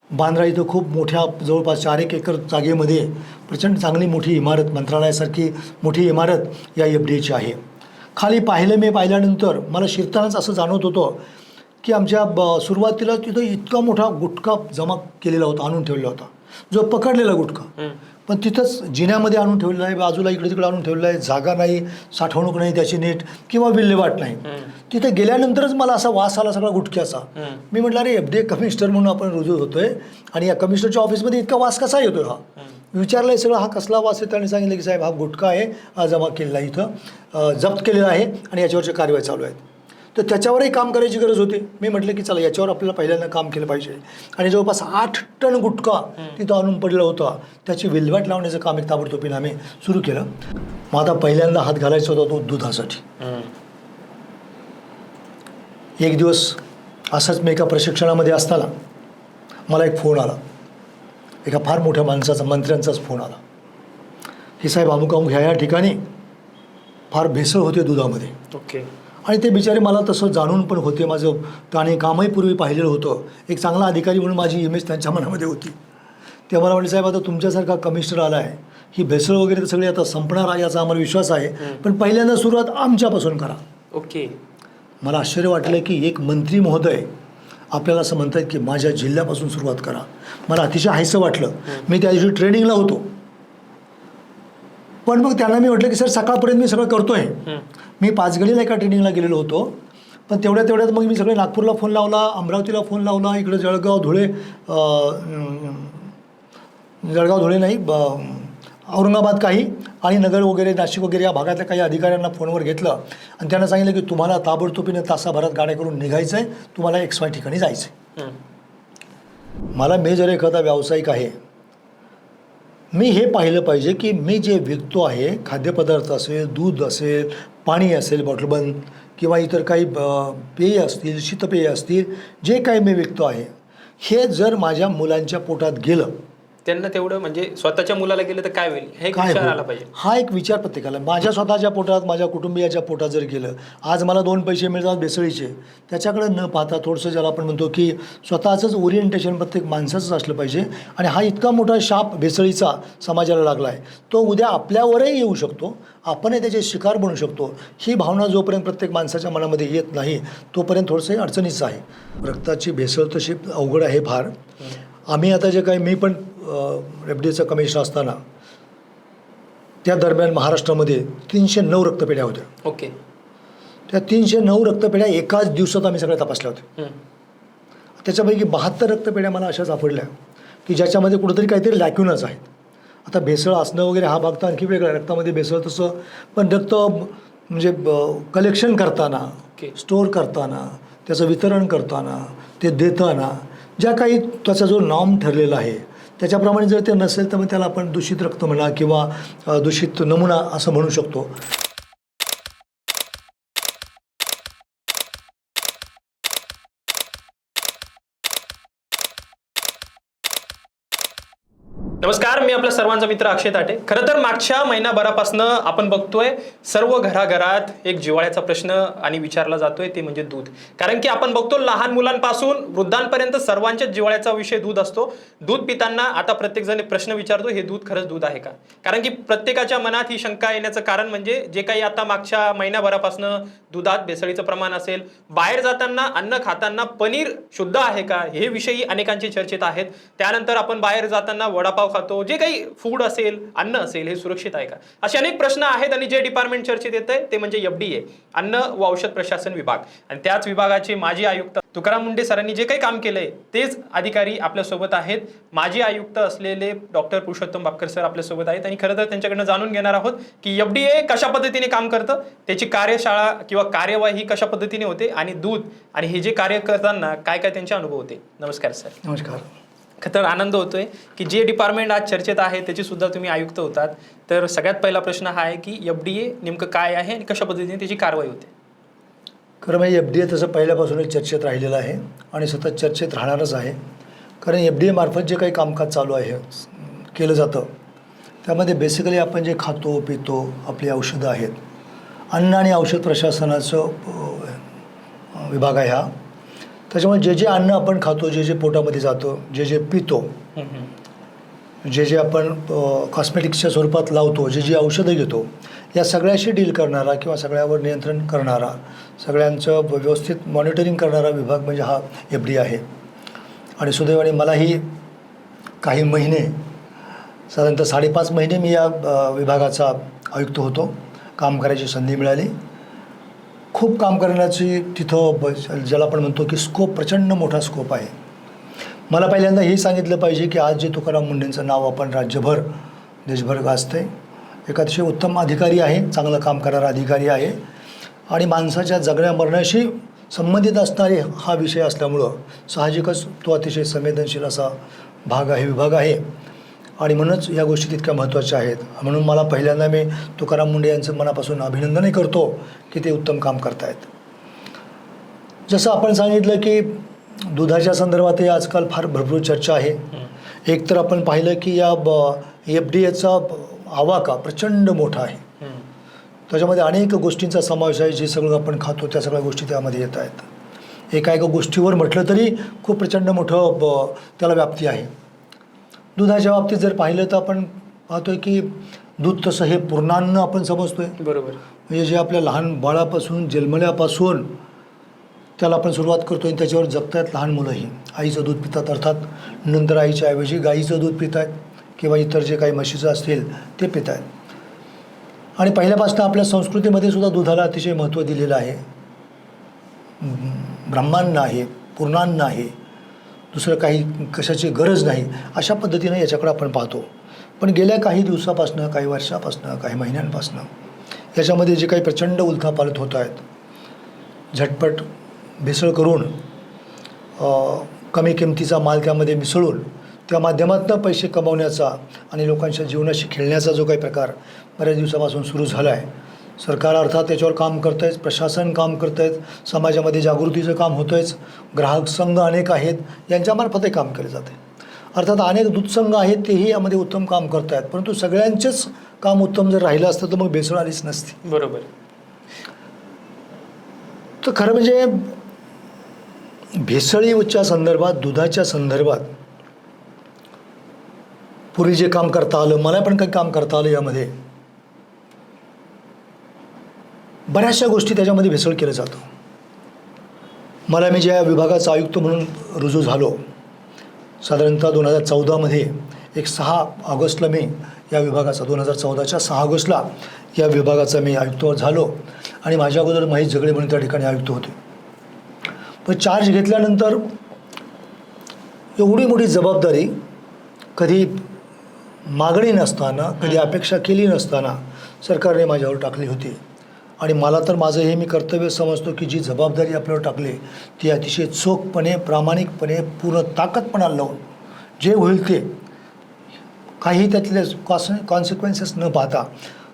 बांद्रा इथं खूप मोठ्या जवळपास 4 एकर जागेमध्ये प्रचंड चांगली मोठी इमारत, मंत्रालयासारखी मोठी इमारत या FDAची आहे. खाली पाहिल्यानंतर मला शिरतानाच असं जाणवत होतं की आमच्या सुरुवातीला तिथं इतका मोठा गुटखा जमा केलेला होता, आणून ठेवलेला होता, जो पकडलेला गुटखा. पण तिथंच जिन्यामध्ये आणून ठेवलेला आहे, बाजूला इकडे तिकडे आणून ठेवलेला आहे, जागा नाही, साठवणूक नाही त्याची नीट किंवा विल्हेवाट नाही. तिथे गेल्यानंतरच मला असा वास आला सगळा गुटख्याचा. मी म्हटलं अरे FDA कमिशनर म्हणून आपण रुजू होतोय आणि या कमिशनरच्या ऑफिसमध्ये इतका वास कसा येतोय हा. विचारलं सगळं, हा कसला वास आहे. त्यांनी सांगितलं की साहेब हा गुटखा आहे, हा जमा केलेला इथं जप्त केलेला आहे आणि याच्यावरच्या कारवाई चालू आहेत. तर त्याच्यावरही काम करायची गरज होती. मी म्हटलं की चला याच्यावर आपल्याला पहिल्यांदा काम केलं पाहिजे. आणि जवळपास 8 टन गुटखा तिथं आणून पडलेला होता. त्याची विल्हेवाट लावण्याचं काम एक ताबडतोबीने आम्ही सुरू केलं. मग आता पहिल्यांदा हात घालायचा होता तो दुधासाठी. एक दिवस असंच मी एका प्रशिक्षणामध्ये असताना मला एक फोन आला, एका फार मोठ्या माणसाचा, मंत्र्यांचाच फोन आला की साहेब अमुक ह्या ठिकाणी फार भेसळ होते दुधामध्ये. ओके. आणि ते बिचारे मला तसं जाणून पण होते. माझं त्याने कामही पूर्वी पाहिलेलं होतं. एक चांगला अधिकारी म्हणून माझी इमेज त्यांच्या मनामध्ये होती. ते मला म्हटले साहेब आता तुमच्यासारखा कमिशनर आला आहे, ही भेसळ वगैरे तर सगळी आता संपणार आहे याचा आम्हाला विश्वास आहे, पण पहिल्यांदा सुरुवात आमच्यापासून करा. ओके. मला आश्चर्य वाटलं की एक मंत्री महोदय आपल्याला असं म्हणतात की माझ्या जिल्ह्यापासून सुरुवात करा. मला अतिशय हायसं वाटलं. मी त्या दिवशी ट्रेनिंगला होतो, पण मग त्यांना मी म्हटलं की सर सकाळपर्यंत मी सगळं करतोय. मी पाचगणीला एका ट्रेनिंगला गेलेलो होतो, पण तेवढ्यात मग मी सगळे नागपूरला फोन लावला, अमरावतीला फोन लावला, इकडे जळगाव धुळे नाही, औरंगाबाद काही आणि नगर वगैरे, नाशिक वगैरे या भागातल्या काही अधिकाऱ्यांना फोनवर घेतलं आणि त्यांना सांगितलं की तुम्हाला ताबडतोबीने तासाभरात गाड्या करून निघायचं आहे, तुम्हाला XY ठिकाणी जायचं आहे. मला मी जर एखादा व्यावसायिक आहे, मी हे पाहिलं पाहिजे की मी जे विकतो आहे, खाद्यपदार्थ असेल, दूध असेल, पाणी असेल बॉटलबंद किंवा इतर काही पेय असतील, शीतपेय असतील, जे काही मी विकतो आहे, हे जर माझ्या मुलांच्या पोटात गेलं, त्यांना तेवढं म्हणजे स्वतःच्या मुलाला गेलं तर काय होईल हे विचार आला पाहिजे. हा एक विचार प्रत्येकाला. माझ्या स्वतःच्या पोटात, माझ्या कुटुंबियाच्या पोटात जर गेलं, आज मला 2 पैसे मिळतात भेसळीचे, त्याच्याकडे न पाहता थोडंसं ज्याला आपण म्हणतो की स्वतःचंच ओरिएंटेशन प्रत्येक माणसाचंच असलं पाहिजे. आणि हा इतका मोठा शाप भेसळीचा समाजाला लागला आहे, तो उद्या आपल्यावरही येऊ शकतो, आपणही त्याचे शिकार बनू शकतो. ही भावना जोपर्यंत प्रत्येक माणसाच्या मनामध्ये येत नाही तोपर्यंत थोडंसं अडचणीचं आहे. रक्ताची भेसळ तशी अवघड आहे फार. आम्ही आता जे काही, मी पण FDAचा कमिशनर असताना त्या दरम्यान महाराष्ट्रामध्ये 309 रक्तपेढ्या होत्या. ओके. त्या 309 रक्तपेढ्या एकाच दिवसात आम्ही सगळ्या तपासल्या होत्या. त्याच्यापैकी 72 रक्तपेढ्या मला अशा सापडल्या की ज्याच्यामध्ये कुठंतरी काहीतरी लॅक्युनाच आहेत. आता भेसळ असणं वगैरे हा भाग तर आणखी वेगळा, रक्तामध्ये भेसळ तसं, पण रक्त म्हणजे कलेक्शन करताना, स्टोअर करताना, त्याचं वितरण करताना, ते देताना ज्या काही त्याचा जो नॉर्म ठरलेला आहे त्याच्याप्रमाणे जर ते नसेल तर मग त्याला आपण दूषित रक्त म्हणा किंवा दूषित नमुना असं म्हणू शकतो. नमस्कार, मी आपला सर्वांचा मित्र अक्षय ताटे. खरं तर मागच्या महिनाभरापासून आपण बघतोय सर्व घराघरात एक जिव्हाळ्याचा प्रश्न आणि विचारला जातोय, ते म्हणजे दूध. कारण की आपण बघतो लहान मुलांपासून वृद्धांपर्यंत सर्वांच्या जिव्हाळ्याचा विषय दूध असतो. दूध पिताना आता प्रत्येक जण प्रश्न विचारतो, हे दूध खरंच दूध आहे का? कारण की प्रत्येकाच्या मनात ही शंका येण्याचं कारण म्हणजे जे काही आता मागच्या महिनाभरापासून दुधात भेसळीचं प्रमाण असेल, बाहेर जाताना अन्न खाताना पनीर शुद्ध आहे का, हे विषयी अनेकांचे चर्चेत आहेत. त्यानंतर आपण बाहेर जाताना वडापाव खातो, जे काही फूड असेल, अन्न असेल, हे सुरक्षित आहे का, असे अनेक प्रश्न आहेत. आणि जे डिपार्टमेंट चर्चेत येत आहे ते म्हणजे FDA, अन्न व औषध प्रशासन विभाग. आणि त्याच विभागाचे माजी आयुक्त तुकाराम मुंढे सरांनी जे काही काम केलंय तेच अधिकारी आपल्यासोबत आहेत. माजी आयुक्त असलेले डॉक्टर पुरुषोत्तम बापकर सर आपल्यासोबत आहेत आणि खरं तर त्यांच्याकडनं जाणून घेणार आहोत की FDA कशा पद्धतीने काम करतं, त्याची कार्यशाळा किंवा कार्यवाही कशा पद्धतीने होते आणि दूध आणि हे जे कार्य करताना काय काय त्यांचे अनुभव होते. नमस्कार सर. नमस्कार. खतर आनंद होतोय की जे डिपार्टमेंट आज चर्चेत आहे त्याची सुद्धा तुम्ही आयुक्त होतात. तर सगळ्यात पहिला प्रश्न हा आहे की FDA नेमकं काय आहे आणि कशा पद्धतीने त्याची कारवाई होते. खरं म्हणजे FDA तसं पहिल्यापासूनच चर्चेत राहिलेलं आहे आणि सतत चर्चेत राहणारच आहे. कारण FDA मार्फत जे काही कामकाज चालू आहे, केलं जातं, त्यामध्ये बेसिकली आपण जे खातो पितो, आपली औषधं आहेत, अन्न आणि औषध प्रशासनाचं विभाग आहे हा. त्याच्यामुळे जे जे अन्न आपण खातो, जे जे पोटामध्ये जातं, जे जे पितो, जे जे आपण कॉस्मेटिक्सच्या स्वरूपात लावतो, जे जी औषधं घेतो, या सगळ्याशी डील करणारा किंवा सगळ्यावर नियंत्रण करणारा, सगळ्यांचं व्यवस्थित मॉनिटरिंग करणारा विभाग म्हणजे हा FD आहे. आणि सुदैवाने मलाही काही महिने, साधारणतः 5.5 महिने मी या विभागाचा आयुक्त होतो. काम करायची संधी मिळाली. खूप काम करण्याची तिथं ज्याला आपण म्हणतो की स्कोप, प्रचंड मोठा स्कोप आहे. मला पहिल्यांदा हे सांगितलं पाहिजे की आज जे तुकाराम मुंढेंचं नाव आपण राज्यभर, देशभर गाजतंय, एक अतिशय उत्तम अधिकारी आहे, चांगलं काम करणारा अधिकारी आहे. आणि माणसाच्या जगण्या मरण्याशी संबंधित असणारे हा विषय असल्यामुळं साहजिकच तो अतिशय संवेदनशील असा भाग आहे, विभाग आहे. आणि म्हणूनच या गोष्टी तितक्या महत्त्वाच्या आहेत. म्हणून मला पहिल्यांदा मी तुकाराम मुंढे यांचं मनापासून अभिनंदनही करतो की ते उत्तम काम करतायत. जसं आपण सांगितलं की दुधाच्या संदर्भातही आजकाल फार भरपूर चर्चा आहे. एक तर आपण पाहिलं की या FDAचा आवाका प्रचंड मोठा आहे. त्याच्यामध्ये अनेक गोष्टींचा समावेश आहे. जे सगळं आपण खातो त्या सगळ्या गोष्टी त्यामध्ये येत आहेत. एका गोष्टीवर म्हटलं तरी खूप प्रचंड मोठं त्याला व्याप्ती आहे. दुधाच्या बाबतीत जर पाहिलं तर आपण पाहतोय की दूध तसं हे पूर्णान्न आपण समजतोय. बरोबर. म्हणजे जे आपल्या लहान बाळापासून, जन्मल्यापासून त्याला आपण सुरुवात करतो आणि त्याच्यावर जगतायत लहान मुलंही. आईचं दूध पितात, अर्थात नंतर आईच्या ऐवजी गाईचं दूध पित आहेत किंवा इतर जे काही म्हशीचं असतील ते पित आहेत. आणि पहिल्यापासून आपल्या संस्कृतीमध्ये सुद्धा दुधाला अतिशय महत्त्व दिलेलं आहे. ब्रह्मान्न आहे, पूर्णान्न आहे, दुसरं काही कशाची गरज नाही, अशा पद्धतीनं याच्याकडे आपण पाहतो. पण गेल्या काही दिवसापासनं, काही वर्षापासनं, काही महिन्यांपासनं याच्यामध्ये जे काही प्रचंड उलथापालथ होत आहेत, झटपट भेसळ करून कमी किमतीचा माल त्यामध्ये मिसळून त्या माध्यमातून पैसे कमवण्याचा आणि लोकांच्या जीवनाशी खेळण्याचा जो काही प्रकार बऱ्याच दिवसापासून सुरू झाला आहे. सरकार अर्थात त्याच्यावर काम करतं आहे, प्रशासन काम करतं आहे, समाजामध्ये जागृतीचं काम होतं आहेच, ग्राहक संघ अनेक आहेत, यांच्यामार्फत हे काम केले जाते. अर्थात अनेक दूध संघ आहेत, तेही यामध्ये उत्तम काम करत आहेत. परंतु सगळ्यांचेच काम उत्तम जर राहिलं असतं तर मग भेसळ आलीच नसती. बरोबर. तर खरं म्हणजे भेसळीच्या संदर्भात, दुधाच्या संदर्भात पूर्वी जे काम करता आलं, मला पण काही काम करता आलं, यामध्ये बऱ्याचशा गोष्टी त्याच्यामध्ये भेसळ केलं जातं. मी ज्या विभागाचा आयुक्त म्हणून रुजू झालो, साधारणतः 2014मध्ये 6 ऑगस्टला मी या विभागाचा, 2014च्या 6 ऑगस्टला या विभागाचा मी आयुक्त झालो. आणि माझ्या अगोदर महेश झगडे म्हणून त्या ठिकाणी आयुक्त होते. पण चार्ज घेतल्यानंतर एवढी मोठी जबाबदारी कधी मागणी नसताना, कधी अपेक्षा केली नसताना सरकारने माझ्यावर टाकली होती. आणि मला तर माझं हे मी कर्तव्य समजतो की जी जबाबदारी आपल्यावर टाकली ती अतिशय चोखपणे, प्रामाणिकपणे, पूर्ण ताकदपणा लावून जे होईल ते, काही त्यातले कॉन्सिक्वेन्सेस न पाहता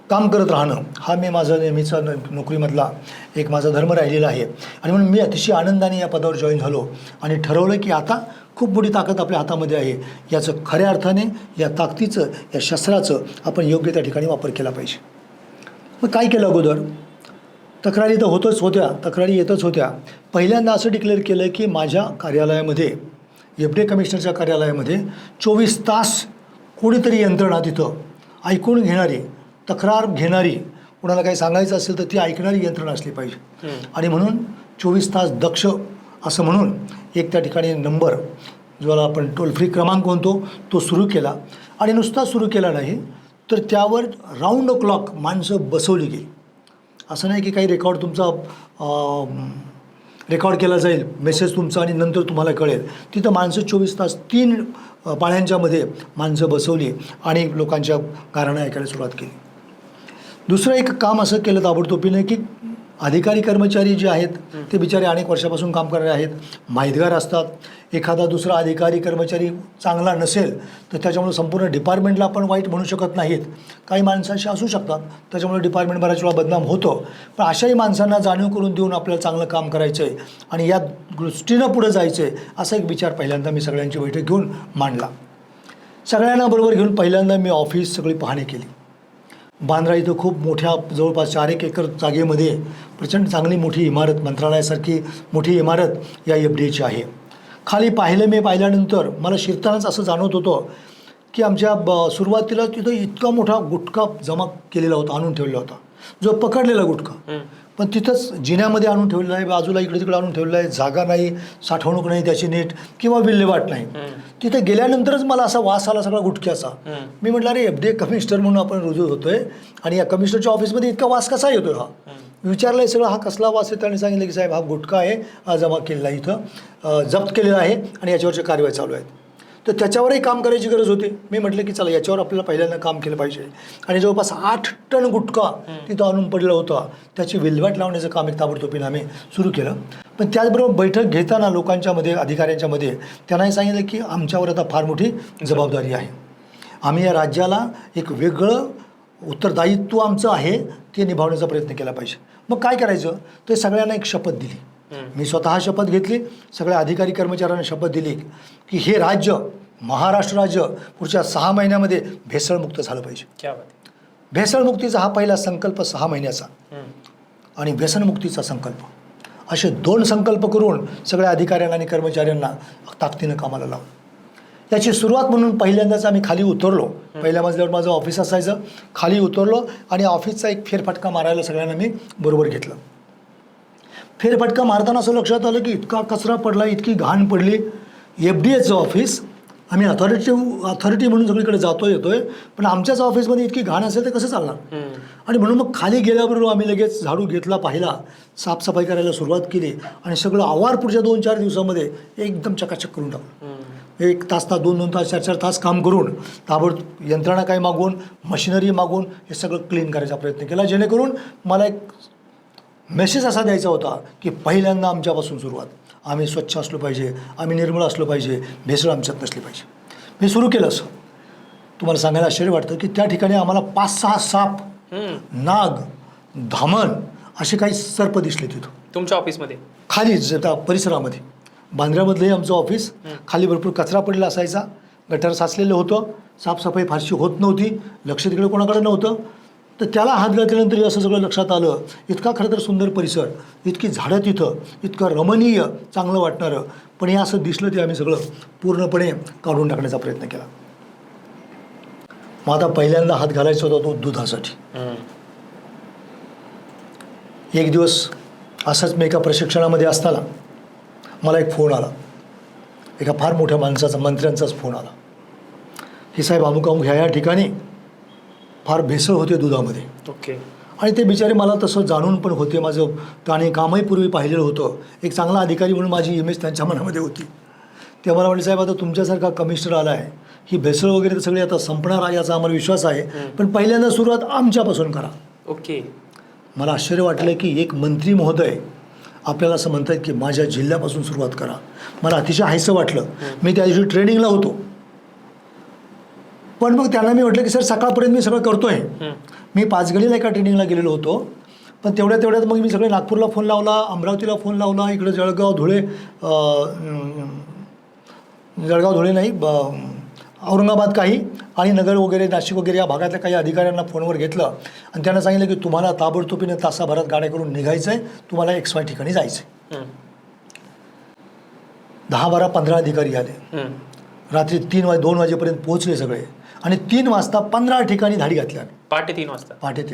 काम करत राहणं, हा मी माझा नेहमीचा नोकरीमधला एक माझा धर्म राहिलेला आहे. आणि म्हणून मी अतिशय आनंदाने या पदावर जॉईन झालो आणि ठरवलं की आता खूप मोठी ताकद आपल्या हातामध्ये आहे. याचं खऱ्या अर्थाने या ताकदीचं, या शस्त्राचं आपण योग्य त्या ठिकाणी वापर केला पाहिजे. मग काय केलं अगोदर? तक्रारी तर होतच होत्या, तक्रारी येतच होत्या. पहिल्यांदा असं डिक्लेअर केलं की माझ्या कार्यालयामध्ये, FD कमिशनरच्या कार्यालयामध्ये 24 तास कोणीतरी यंत्रणा तिथं ऐकून घेणारी, तक्रार घेणारी, कोणाला काही सांगायचं असेल तर ती ऐकणारी यंत्रणा असली पाहिजे. आणि म्हणून 24 तास दक्ष असं म्हणून एक त्या ठिकाणी नंबर, ज्याला आपण टोल फ्री क्रमांक म्हणतो, तो सुरू केला. आणि नुसता सुरू केला नाही तर त्यावर राऊंड क्लॉक माणसं बसवली गेली. असं नाही की काही रेकॉर्ड तुमचा रेकॉर्ड केला जाईल, मेसेज तुमचा, आणि नंतर तुम्हाला कळेल. तिथं माणसं 24 तास 3 पाळ्यांच्यामध्ये माणसं बसवली आणि लोकांच्या गाऱ्हाणं ऐकायला सुरुवात केली. दुसरं एक काम असं केलं ताबडतोबीने की अधिकारी कर्मचारी जे आहेत ते बिचारे अनेक वर्षापासून काम करणारे आहेत, माहितगार असतात. एखादा दुसरा अधिकारी कर्मचारी चांगला नसेल तर त्याच्यामुळे संपूर्ण डिपार्टमेंटला आपण वाईट म्हणू शकत नाहीत. काही माणसांशी असू शकतात, त्याच्यामुळे डिपार्टमेंट बऱ्याच वेळा बदनाम होतं. पण अशाही माणसांना जाणीव करून देऊन आपल्याला चांगलं काम करायचं आहे आणि या दृष्टीनं पुढं जायचं आहे, असा एक विचार पहिल्यांदा मी सगळ्यांची बैठक घेऊन मांडला. सगळ्यांना बरोबर घेऊन पहिल्यांदा मी ऑफिस सगळी पाहणी केली. बांद्रा इथं खूप मोठ्या जवळपास 4 एकर जागेमध्ये प्रचंड चांगली मोठी इमारत, मंत्रालयासारखी मोठी इमारत या FDAची आहे. खाली पाहिल्यानंतर मला शिरतानाच असं जाणवत होतं की आमच्या सुरुवातीला तिथं इतका मोठा गुटखा जमा केलेला होता, आणून ठेवलेला होता, जो पकडलेला गुटखा. पण तिथंच जिन्यामध्ये आणून ठेवलेला आहे, बाजूला इकडे तिकडे आणून ठेवलेला आहे, जागा नाही, साठवणूक नाही त्याची नीट किंवा विल्हेवाट नाही. तिथे गेल्यानंतरच मला असा वास आला सगळा गुटख्याचा. मी म्हटलं अरे FDA कमिशनर म्हणून आपण रुजू होतोय आणि या कमिशनरच्या ऑफिसमध्ये इतका वास कसा येतोय हा. विचारलंय सगळं हा कसला वास आहे. त्याने सांगितलं की साहेब हा गुटखा आहे, हा जमा केलेला इथं जप्त केलेला आहे आणि याच्यावरच्या कारवाई चालू आहेत. तर त्याच्यावरही काम करायची गरज होती. मी म्हटलं की चला याच्यावर आपल्याला पहिल्यांदा काम केलं पाहिजे. आणि जवळपास 8 टन गुटखा तिथं आणून पडला होता. त्याची विल्हेवाट लावण्याचं काम एक ताबडतोबीने आम्ही सुरू केलं. पण त्याचबरोबर बैठक घेताना लोकांच्यामध्ये, अधिकाऱ्यांच्यामध्ये त्यांनाही सांगितलं की आमच्यावर आता फार मोठी जबाबदारी आहे. आम्ही या राज्याला एक वेगळं उत्तरदायित्व आमचं आहे ते निभावण्याचा प्रयत्न केला पाहिजे. मग काय करायचं ते सगळ्यांना एक शपथ दिली. मी स्वतः शपथ घेतली, सगळ्या अधिकारी कर्मचाऱ्यांना शपथ दिली की हे राज्य, महाराष्ट्र राज्य पुढच्या 6 महिन्यामध्ये भेसळमुक्त झालं पाहिजे. भेसळमुक्तीचा हा पहिला संकल्प 6 महिन्याचा आणि व्यसनमुक्तीचा संकल्प, असे 2 संकल्प करून सगळ्या अधिकाऱ्यांना आणि कर्मचाऱ्यांना ताकदीनं कामाला लावलं. याची सुरुवात म्हणून पहिल्यांदाच आम्ही खाली उतरलो. पहिल्या मजल्यावर माझं ऑफिस असायचं, खाली उतरलो आणि ऑफिसचा एक फेरफटका मारायला सगळ्यांना मी बरोबर घेतलं. फेरफटका मारताना असं लक्षात आलं की इतका कचरा पडला, इतकी घाण पडली. FDAचं ऑफिस, आम्ही अथॉरिटी म्हणून सगळीकडे जातोय येतोय, पण आमच्याच ऑफिसमध्ये इतकी घाण असेल तर कसं चालणार. आणि म्हणून मग खाली गेल्याबरोबर आम्ही लगेच झाडू घेतला, पाहिला, साफसफाई करायला सुरुवात केली आणि सगळं आवार पुढच्या 2-4 दिवसामध्ये एकदम चकाचक करून टाकलं. 1 तास, 2 तास, 4 तास काम करून ताबडतोब यंत्रणा काय मागून, मशिनरी मागून हे सगळं क्लीन करायचा प्रयत्न केला. जेणेकरून मला एक मेसेज असा द्यायचा होता की पहिल्यांदा आमच्यापासून सुरुवात, आम्ही स्वच्छ असलो पाहिजे, आम्ही निर्मळ असलो पाहिजे, भेसळ आमच्यात नसली पाहिजे. मी सुरू केलं असं. तुम्हाला सांगायला आश्चर्य वाटतं की त्या ठिकाणी आम्हाला 5-6 साप, नाग, धामण असे काही सर्प दिसले तिथं तुमच्या ऑफिसमध्ये, खाली त्या परिसरामध्ये. बांद्र्यामधलंही आमचं ऑफिस, खाली भरपूर कचरा पडलेला असायचा, गटर साचलेलं होतं, साफसफाई फारशी होत नव्हती, लक्ष तिकडे कोणाकडे नव्हतं. तर त्याला हात घातल्यानंतर असं सगळं लक्षात आलं, इतका खरं तर सुंदर परिसर, इतकी झाडं तिथं, इतकं रमणीय, चांगलं वाटणारं, पण हे असं दिसलं ते आम्ही सगळं पूर्णपणे काढून टाकण्याचा प्रयत्न केला. मग आता पहिल्यांदा हात घालायचा होता तो दुधासाठी. एक दिवस असंच मी एका प्रशिक्षणामध्ये असताना मला एक फोन आला, एका फार मोठ्या माणसाचा, मंत्र्यांचाच फोन आला की साहेब अमुक अमुक ह्या ठिकाणी फार भेसळ होते दुधामध्ये. आणि ते बिचारे मला तसं जाणून पण होते, माझं त्याने कामही पूर्वी पाहिलेलं होतं, एक चांगला अधिकारी म्हणून माझी इमेज त्यांच्या मनामध्ये होती. ते मला म्हटले साहेब आता तुमच्यासारखा कमिशनर आला आहे, ही भेसळ वगैरे तर सगळी आता संपणार आहे याचा आम्हाला विश्वास आहे, पण पहिल्यांदा सुरुवात आमच्यापासून करा. मला आश्चर्य वाटलं की एक मंत्री महोदय आपल्याला असं म्हणतात की माझ्या जिल्ह्यापासून सुरुवात करा. मला अतिशय हायसं वाटलं. मी त्या दिवशी ट्रेनिंगला होतो, पण मग त्यांना मी म्हटलं की सर सकाळपर्यंत मी सगळं करतोय. मी पाचगणीला एका ट्रेनिंगला गेलेलो होतो, पण तेवढ्यात मग मी सगळे नागपूरला फोन लावला, अमरावतीला फोन लावला, इकडे जळगाव धुळे नाही, औरंगाबाद काही आणि नगर वगैरे, नाशिक वगैरे या भागातल्या काही अधिकाऱ्यांना फोनवर घेतलं आणि त्यांना सांगितलं की तुम्हाला ताबडतोबीने तासाभरात गाड्या करून निघायचं आहे, तुम्हाला XY ठिकाणी जायचं आहे. 10, 12, 15 अधिकारी आले. रात्री 2 वाजेपर्यंत पोहोचले सगळे आणि 3 वाजता 15 ठिकाणी धाडी घातल्या. पहाटे 3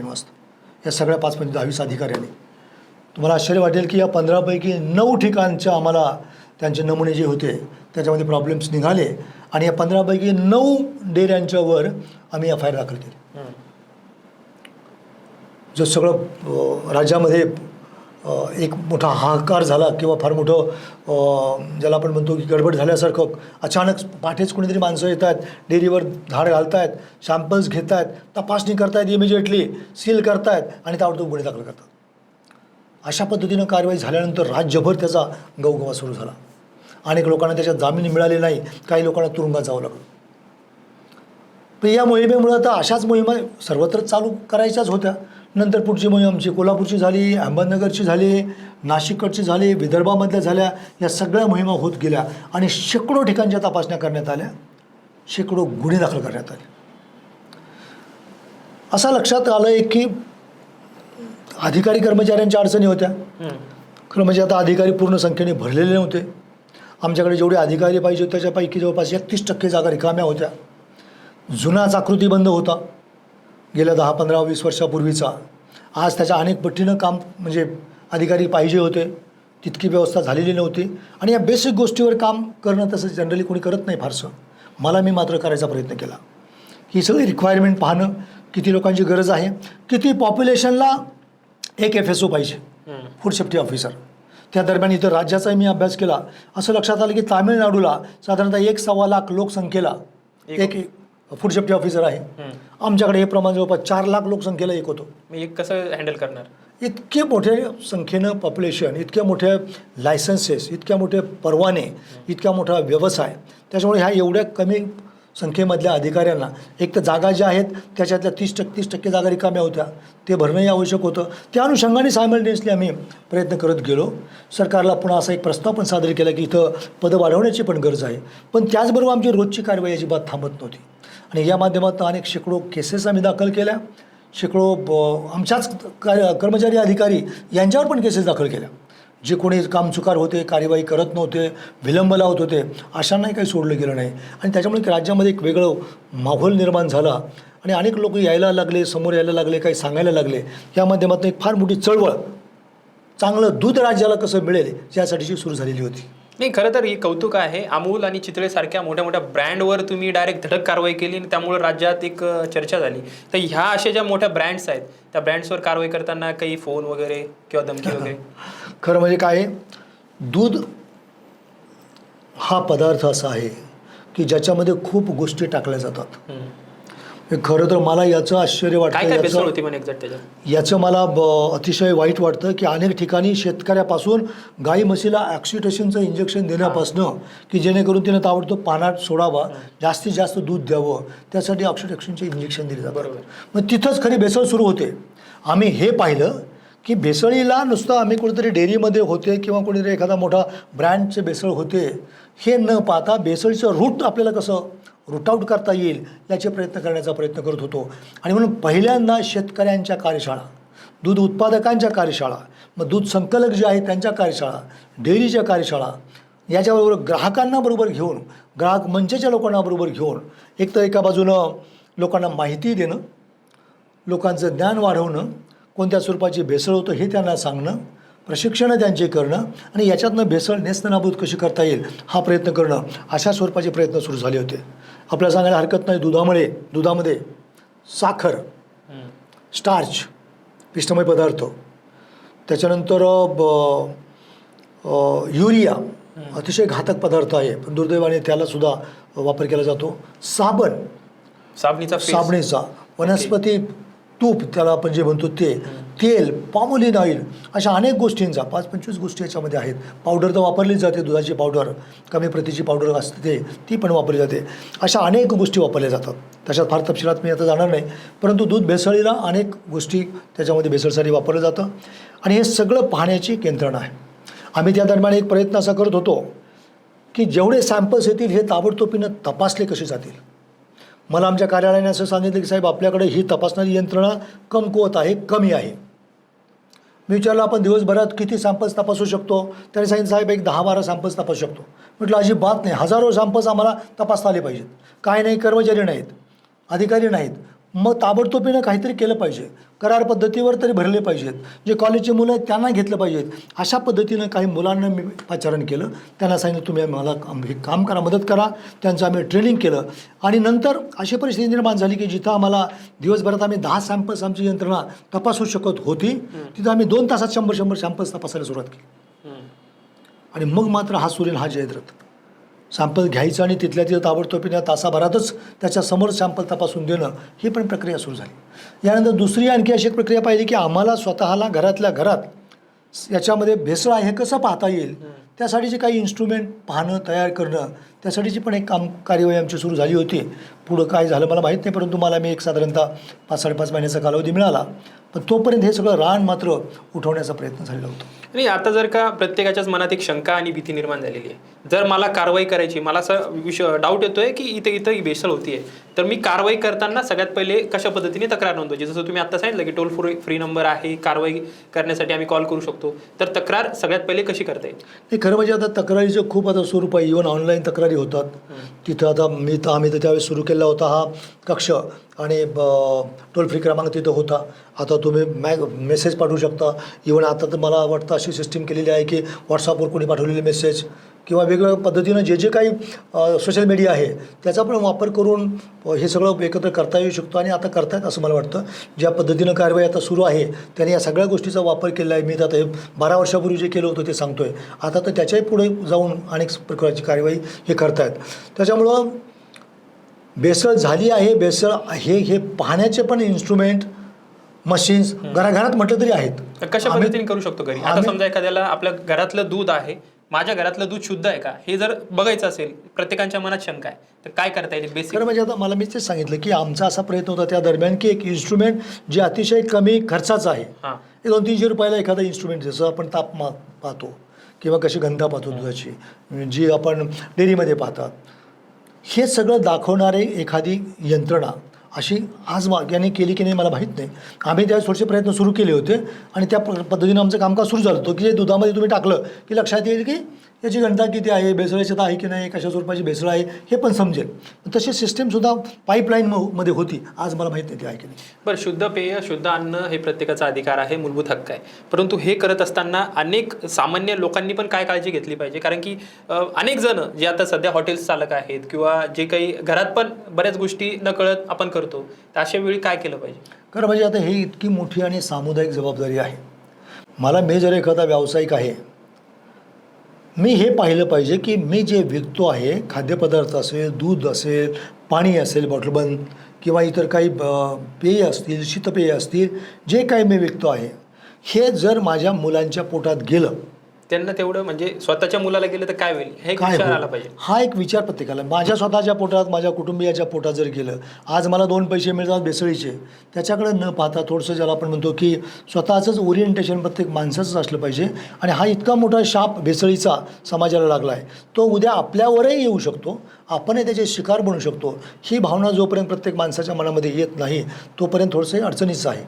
वाजता या सगळ्या 5-20 अधिकाऱ्यांनी. तुम्हाला आश्चर्य वाटेल की या 15पैकी 9 ठिकाणच्या आम्हाला त्यांचे नमुने जे होते त्याच्यामध्ये प्रॉब्लेम्स निघाले आणि या 15पैकी 9 डेऱ्यांच्यावर आम्ही FIR दाखल केली. जो सगळं राज्यामध्ये एक मोठा हाहाकार झाला किंवा फार मोठं ज्याला आपण म्हणतो की गडबड झाल्यासारखं, अचानक पाठेच कोणीतरी माणसं येत आहेत, डेअरीवर धाड घालत आहेत, सॅम्पल्स घेत आहेत, तपासणी करतायत, इमिजिएटली सील करतायत आणि ताबडतोब गुन्हे दाखल करतात. अशा पद्धतीनं कारवाई झाल्यानंतर राज्यभर त्याचा गवगवा सुरू झाला. अनेक लोकांना त्याच्यात जामीन मिळाले नाही, काही लोकांना तुरुंगात जावं लागलं. पण या मोहिमेमुळं आता अशाच मोहिमा सर्वत्र चालू करायच्याच होत्या. नंतर पुढची मोहीम आमची कोल्हापूरची झाली, अहमदनगरची झाली, नाशिककडची झाली, विदर्भामधल्या झाल्या. या सगळ्या मोहिमा होत गेल्या आणि शेकडो ठिकाणच्या तपासण्या करण्यात आल्या, शेकडो गुन्हे दाखल करण्यात आले. असं लक्षात आलं आहे की अधिकारी कर्मचाऱ्यांच्या अडचणी होत्या. खरं म्हणजे आता अधिकारी पूर्ण संख्येने भरलेले नव्हते. आमच्याकडे जेवढे अधिकारी पाहिजे त्याच्यापैकी जवळपास 31% जागा रिकाम्या होत्या. जुनाच आकृतीबंध होता गेल्या 10, 15, 20 वर्षापूर्वीचा. आज त्याच्या अनेक पटीनं काम म्हणजे अधिकारी पाहिजे होते, तितकी व्यवस्था झालेली नव्हती. आणि या बेसिक गोष्टीवर काम करणं तसं जनरली कोणी करत नाही फारसं. मी मात्र करायचा प्रयत्न केला. ही सगळी रिक्वायरमेंट पाहणं, किती लोकांची गरज आहे, किती पॉप्युलेशनला एक FSO पाहिजे, फूड सेफ्टी ऑफिसर. त्या दरम्यान इथं राज्याचाही मी अभ्यास केला. असं लक्षात आलं की तामिळनाडूला साधारणतः 1.25 लाख लोकसंख्येला एक फूड सेफ्टी ऑफिसर आहे. आमच्याकडे हे प्रमाण जवळपास 4 लाख लोकसंख्येला एक होतो. मी कसं हँडल करणार? इतके मोठ्या संख्येनं पॉप्युलेशन, इतक्या मोठ्या लायसन्सेस, इतक्या मोठे परवाने, इतक्या मोठा व्यवसाय, त्याच्यामुळे ह्या एवढ्या कमी संख्येमधल्या अधिकाऱ्यांना एक तर जागा ज्या आहेत त्याच्यातल्या 30% जागा रिकाम्या होत्या, ते भरणंही आवश्यक होतं. त्या अनुषंगाने सायमल्टेनियसली आम्ही प्रयत्न करत गेलो. सरकारला पुन्हा असा एक प्रस्ताव पण सादर केला की इथं पदं वाढवण्याची पण गरज आहे. पण त्याचबरोबर आमची रोजची कारवाई अजिबात थांबत नव्हती. आणि या माध्यमातून अनेक शेकडो केसेस आम्ही दाखल केल्या. शेकडो आमच्याच कर्मचारी अधिकारी यांच्यावर पण केसेस दाखल केल्या. जे कोणी कामचुकार होते, कार्यवाही करत नव्हते, विलंब लावत होते, अशांनाही काही सोडलं गेलं नाही. आणि त्याच्यामुळे राज्यामध्ये एक वेगळं माहोल निर्माण झाला आणि अनेक लोक यायला लागले, समोर यायला लागले, काही सांगायला लागले. या माध्यमातून एक फार मोठी चळवळ, चांगलं दूध राज्याला कसं मिळेल यासाठीची सुरू झालेली होती. नाही, खरं तर ही कौतुक आहे. अमूल आणि चितळेसारख्या मोठ्या मोठ्या ब्रँडवर तुम्ही डायरेक्ट धडक कारवाई केली आणि त्यामुळे राज्यात एक चर्चा झाली. तर ह्या अशा ज्या मोठ्या ब्रँड्स आहेत त्या ब्रँड्सवर कारवाई करताना काही फोन वगैरे किंवा धमकी वगैरे? खरं म्हणजे काय आहे, दूध हा पदार्थ असा आहे की ज्याच्यामध्ये खूप गोष्टी टाकल्या जातात. खरं तर मला याचं आश्चर्य वाटतं, याचं मला अतिशय वाईट वाटतं की अनेक ठिकाणी शेतकऱ्यापासून गाई म्हशीला ऑक्सिटोसिनचं इंजेक्शन देण्यापासनं की जेणेकरून तिनं ताबडतोब पाण्यात सोडावा, जास्तीत जास्त दूध द्यावं, त्यासाठी ऑक्सिटोसिनचे इंजेक्शन दिले जातात. मग तिथंच खरी भेसळ सुरू होते. आम्ही हे पाहिलं की भेसळीला नुसतं आम्ही कुठेतरी डेअरीमध्ये होते किंवा कोणीतरी एखादा मोठा ब्रँडचे भेसळ होते हे न पाहता भेसळीचं रूट आपल्याला कसं रूट आऊट करता येईल याचे प्रयत्न करण्याचा प्रयत्न करत होतो. आणि म्हणून पहिल्यांदा शेतकऱ्यांच्या कार्यशाळा, दूध उत्पादकांच्या कार्यशाळा, मग दूध संकलक जे आहेत त्यांच्या कार्यशाळा, डेअरीच्या कार्यशाळा, याच्याबरोबर ग्राहकांना बरोबर घेऊन, ग्राहक मंचाच्या लोकांना बरोबर घेऊन एक तर एका बाजूनं लोकांना माहिती देणं, लोकांचं ज्ञान वाढवणं, कोणत्या स्वरूपाची भेसळ होतं हे त्यांना सांगणं, प्रशिक्षणं त्यांचे करणं आणि याच्यातनं भेसळ नेस्तनाबूत कशी करता येईल हा प्रयत्न करणं, अशा स्वरूपाचे प्रयत्न सुरू झाले होते. आपल्याला सांगायला हरकत नाही, दुधामध्ये साखर, स्टार्च, पिष्टमय पदार्थ, त्याच्यानंतर युरिया अतिशय घातक पदार्थ आहे, पण दुर्दैवाने त्यालासुद्धा वापर केला जातो. साबणीचा, वनस्पती तूप त्याला आपण जे म्हणतो ते, तेल, पॉमोलिन ऑइल, अशा अनेक गोष्टींचा 5-25 गोष्टी याच्यामध्ये आहेत. पावडर तर वापरलीच जाते, दुधाची पावडर, कमी प्रतीची पावडर असते ती पण वापरली जाते. अशा अनेक गोष्टी वापरल्या जातात. त्याच्यात फार तपशिलात मी आता जाणार नाही, परंतु दूध भेसळीला अनेक गोष्टी त्याच्यामध्ये भेसळसाठी वापरलं जातं आणि हे सगळं पाहण्याची यंत्रणा आहे. आम्ही त्या दरम्यान एक प्रयत्न असा करत होतो की जेवढे सॅम्पल्स येतील हे ताबडतोबीनं तपासले कसे जातील. मला आमच्या कार्यालयाने असं सांगितलं की साहेब आपल्याकडे ही तपासणारी यंत्रणा कमकुवत आहे, कमी आहे. मी विचारलं आपण दिवसभरात किती सॅम्पल्स तपासू शकतो? त्याने सांगितलं साहेब एक 10-12 सॅम्पल्स तपासू शकतो. म्हटलं अजिबात नाही, हजारो सॅम्पल्स आम्हाला तपासता आले पाहिजेत. काय नाही, कर्मचारी नाहीत, अधिकारी नाहीत, मग ताबडतोबीनं काहीतरी केलं पाहिजे. करार पद्धतीवर तरी भरले पाहिजेत. जे कॉलेजचे मुलं आहेत त्यांना घेतलं पाहिजेत. अशा पद्धतीनं काही मुलांना मी पाचारण केलं. त्यांना सांगितलं तुम्ही मला हे काम करा, मदत करा. त्यांचं आम्ही ट्रेनिंग केलं आणि नंतर अशी परिस्थिती निर्माण झाली की जिथं आम्हाला दिवसभरात आम्ही 10 सॅम्पल्स आमची यंत्रणा तपासू शकत होती, तिथं आम्ही 2 तासात 100 सॅम्पल्स तपासायला सुरुवात केली. आणि मग मात्र हा सुरेल हा जयद्रथ. सॅम्पल घ्यायचं आणि तिथल्या तिथं ताबडतोबीने तासाभरातच त्याच्यासमोर सॅम्पल तपासून देणं, ही पण प्रक्रिया सुरू झाली. यानंतर दुसरी आणखी अशी एक प्रक्रिया पाहिली की आम्हाला स्वतःला घरातल्या घरात याच्यामध्ये भेसळ आहे हे कसं पाहता येईल, त्यासाठीचे काही इन्स्ट्रुमेंट पाहणं, तयार करणं, त्यासाठीची पण एक कार्यवाही आमची सुरू झाली होती. पुढं काय झालं मला माहीत नाही, परंतु मला मी एक साधारणतः 5-5.5 महिन्याचा कालावधी मिळाला. पण तोपर्यंत हे सगळं रान मात्र उठवण्याचा प्रयत्न झालेला होता. आणि आता जर का प्रत्येकाच्याच मनात एक शंका आणि भीती निर्माण झालेली आहे, जर मला कारवाई करायची, मला असं डाऊट येतोय की इथं ही भेसळ होतीये, तर मी कारवाई करताना सगळ्यात पहिले कशा पद्धतीने तक्रार नोंदवायची? जसं तुम्ही आता सांगितलं की टोल फ्री नंबर आहे, कारवाई करण्यासाठी आम्ही कॉल करू शकतो, तर तक्रार सगळ्यात पहिले कशी करता येईल? नाही, खरं म्हणजे आता तक्रारीचं खूप आता स्वरूप आहे. इव्हन ऑनलाईन तक्रारी होतात. तिथं आता आम्ही तर त्यावेळेस सुरू केला होता हा कक्ष, आणि टोल फ्री क्रमांक तिथं होता. आता तुम्ही मेसेज पाठवू शकता. इव्हन आता तर मला वाटतं अशी सिस्टीम केलेली आहे की व्हॉट्सअपवर कोणी पाठवलेले मेसेज किंवा वेगवेगळ्या पद्धतीनं जे काही सोशल मीडिया आहे त्याचा पण वापर करून हे सगळं एकत्र करता येऊ शकतो, आणि आता करतायत असं मला वाटतं. ज्या पद्धतीनं कारवाई आता सुरू आहे त्यांनी या सगळ्या गोष्टीचा वापर केला आहे. मी तर आता हे 12 वर्षापूर्वी जे केलं होतं ते सांगतो आहे. आता तर त्याच्याही पुढे जाऊन अनेक प्रकारची कारवाई हे करतायत. त्याच्यामुळं भेसळ झाली आहे, भेसळ हे पाहण्याचे पण इन्स्ट्रुमेंट, मशीन्स घराघरात म्हटलं तरी आहेत. तर कशा पद्धतीने करू शकतो घरी? आता समजा एखाद्याला आपल्या घरातलं दूध आहे, माझ्या घरातलं दूध शुद्ध आहे का हे जर बघायचं असेल, प्रत्येकाच्या मनात शंका आहे, तर काय करता येईल बेसिक? खरं म्हणजे आता मला मी तेच सांगितलं की आमचा असा प्रयत्न होता त्या दरम्यान की एक इन्स्ट्रुमेंट जे अतिशय कमी खर्चाचं आहे, 200-300 रुपयाला एखादा इन्स्ट्रुमेंट, जसं आपण तापमान पाहतो किंवा कशी घनता पाहतो दुधाची, जी आपण डेअरीमध्ये पाहतात, हे सगळं दाखवणारे एखादी यंत्रणा अशी आज याने केली की नाही मला माहीत नाही. आम्ही त्यावेळेस थोडेसे प्रयत्न सुरू केले होते आणि त्या पद्धतीनं आमचं कामकाज सुरू झालं होतं की जे दुधामध्ये तुम्ही टाकलं की लक्षात येईल की याची घनता किती आहे, भेसळाची आहे की नाही, कशा स्वरूपाची भेसळ आहे हे पण समजेल. तशी सिस्टीमसुद्धा पाईपलाईनमध्ये होती. आज मला माहीत नाही ती आहे की नाही. बरं, शुद्ध पेय, शुद्ध अन्न हे प्रत्येकाचा अधिकार आहे, मूलभूत हक्क आहे. परंतु हे करत असताना अनेक सामान्य लोकांनी पण काय काळजी घेतली पाहिजे? कारण की अनेक जण जे आता सध्या हॉटेल्स चालक आहेत किंवा जे काही घरात पण बऱ्याच गोष्टी नकळत आपण करतो, तर अशा वेळी काय केलं पाहिजे? खरं म्हणजे आता ही इतकी मोठी आणि सामुदायिक जबाबदारी आहे. मी जर एखादा व्यावसायिक आहे, मी हे पाहिलं पाहिजे की मी जे विकतो आहे, खाद्यपदार्थ असेल, दूध असेल, पाणी असेल बॉटलबंद किंवा इतर काही पेय असतील, शीतपेय असतील, जे काही मी विकतो आहे, हे जर माझ्या मुलांच्या पोटात गेलं, त्यांना तेवढं म्हणजे स्वतःच्या मुलाला गेलं तर काय होईल हे काय विचार आला होईल? पाहिजे. हा एक विचार प्रत्येकाला. माझ्या स्वतःच्या पोटात, माझ्या कुटुंबियाच्या पोटात जर गेलं, आज मला 2 पैसे मिळतात भेसळीचे, त्याच्याकडे न पाहता थोडंसं ज्याला आपण म्हणतो की स्वतःचंच ओरिएंटेशन प्रत्येक माणसाचंच असलं पाहिजे. आणि हा इतका मोठा शाप भेसळीचा समाजाला लागला आहे, तो उद्या आपल्यावरही येऊ शकतो, आपणही त्याचे शिकार बनू शकतो. ही भावना जोपर्यंत प्रत्येक माणसाच्या मनामध्ये येत नाही तोपर्यंत थोडंसं अडचणीचं आहे.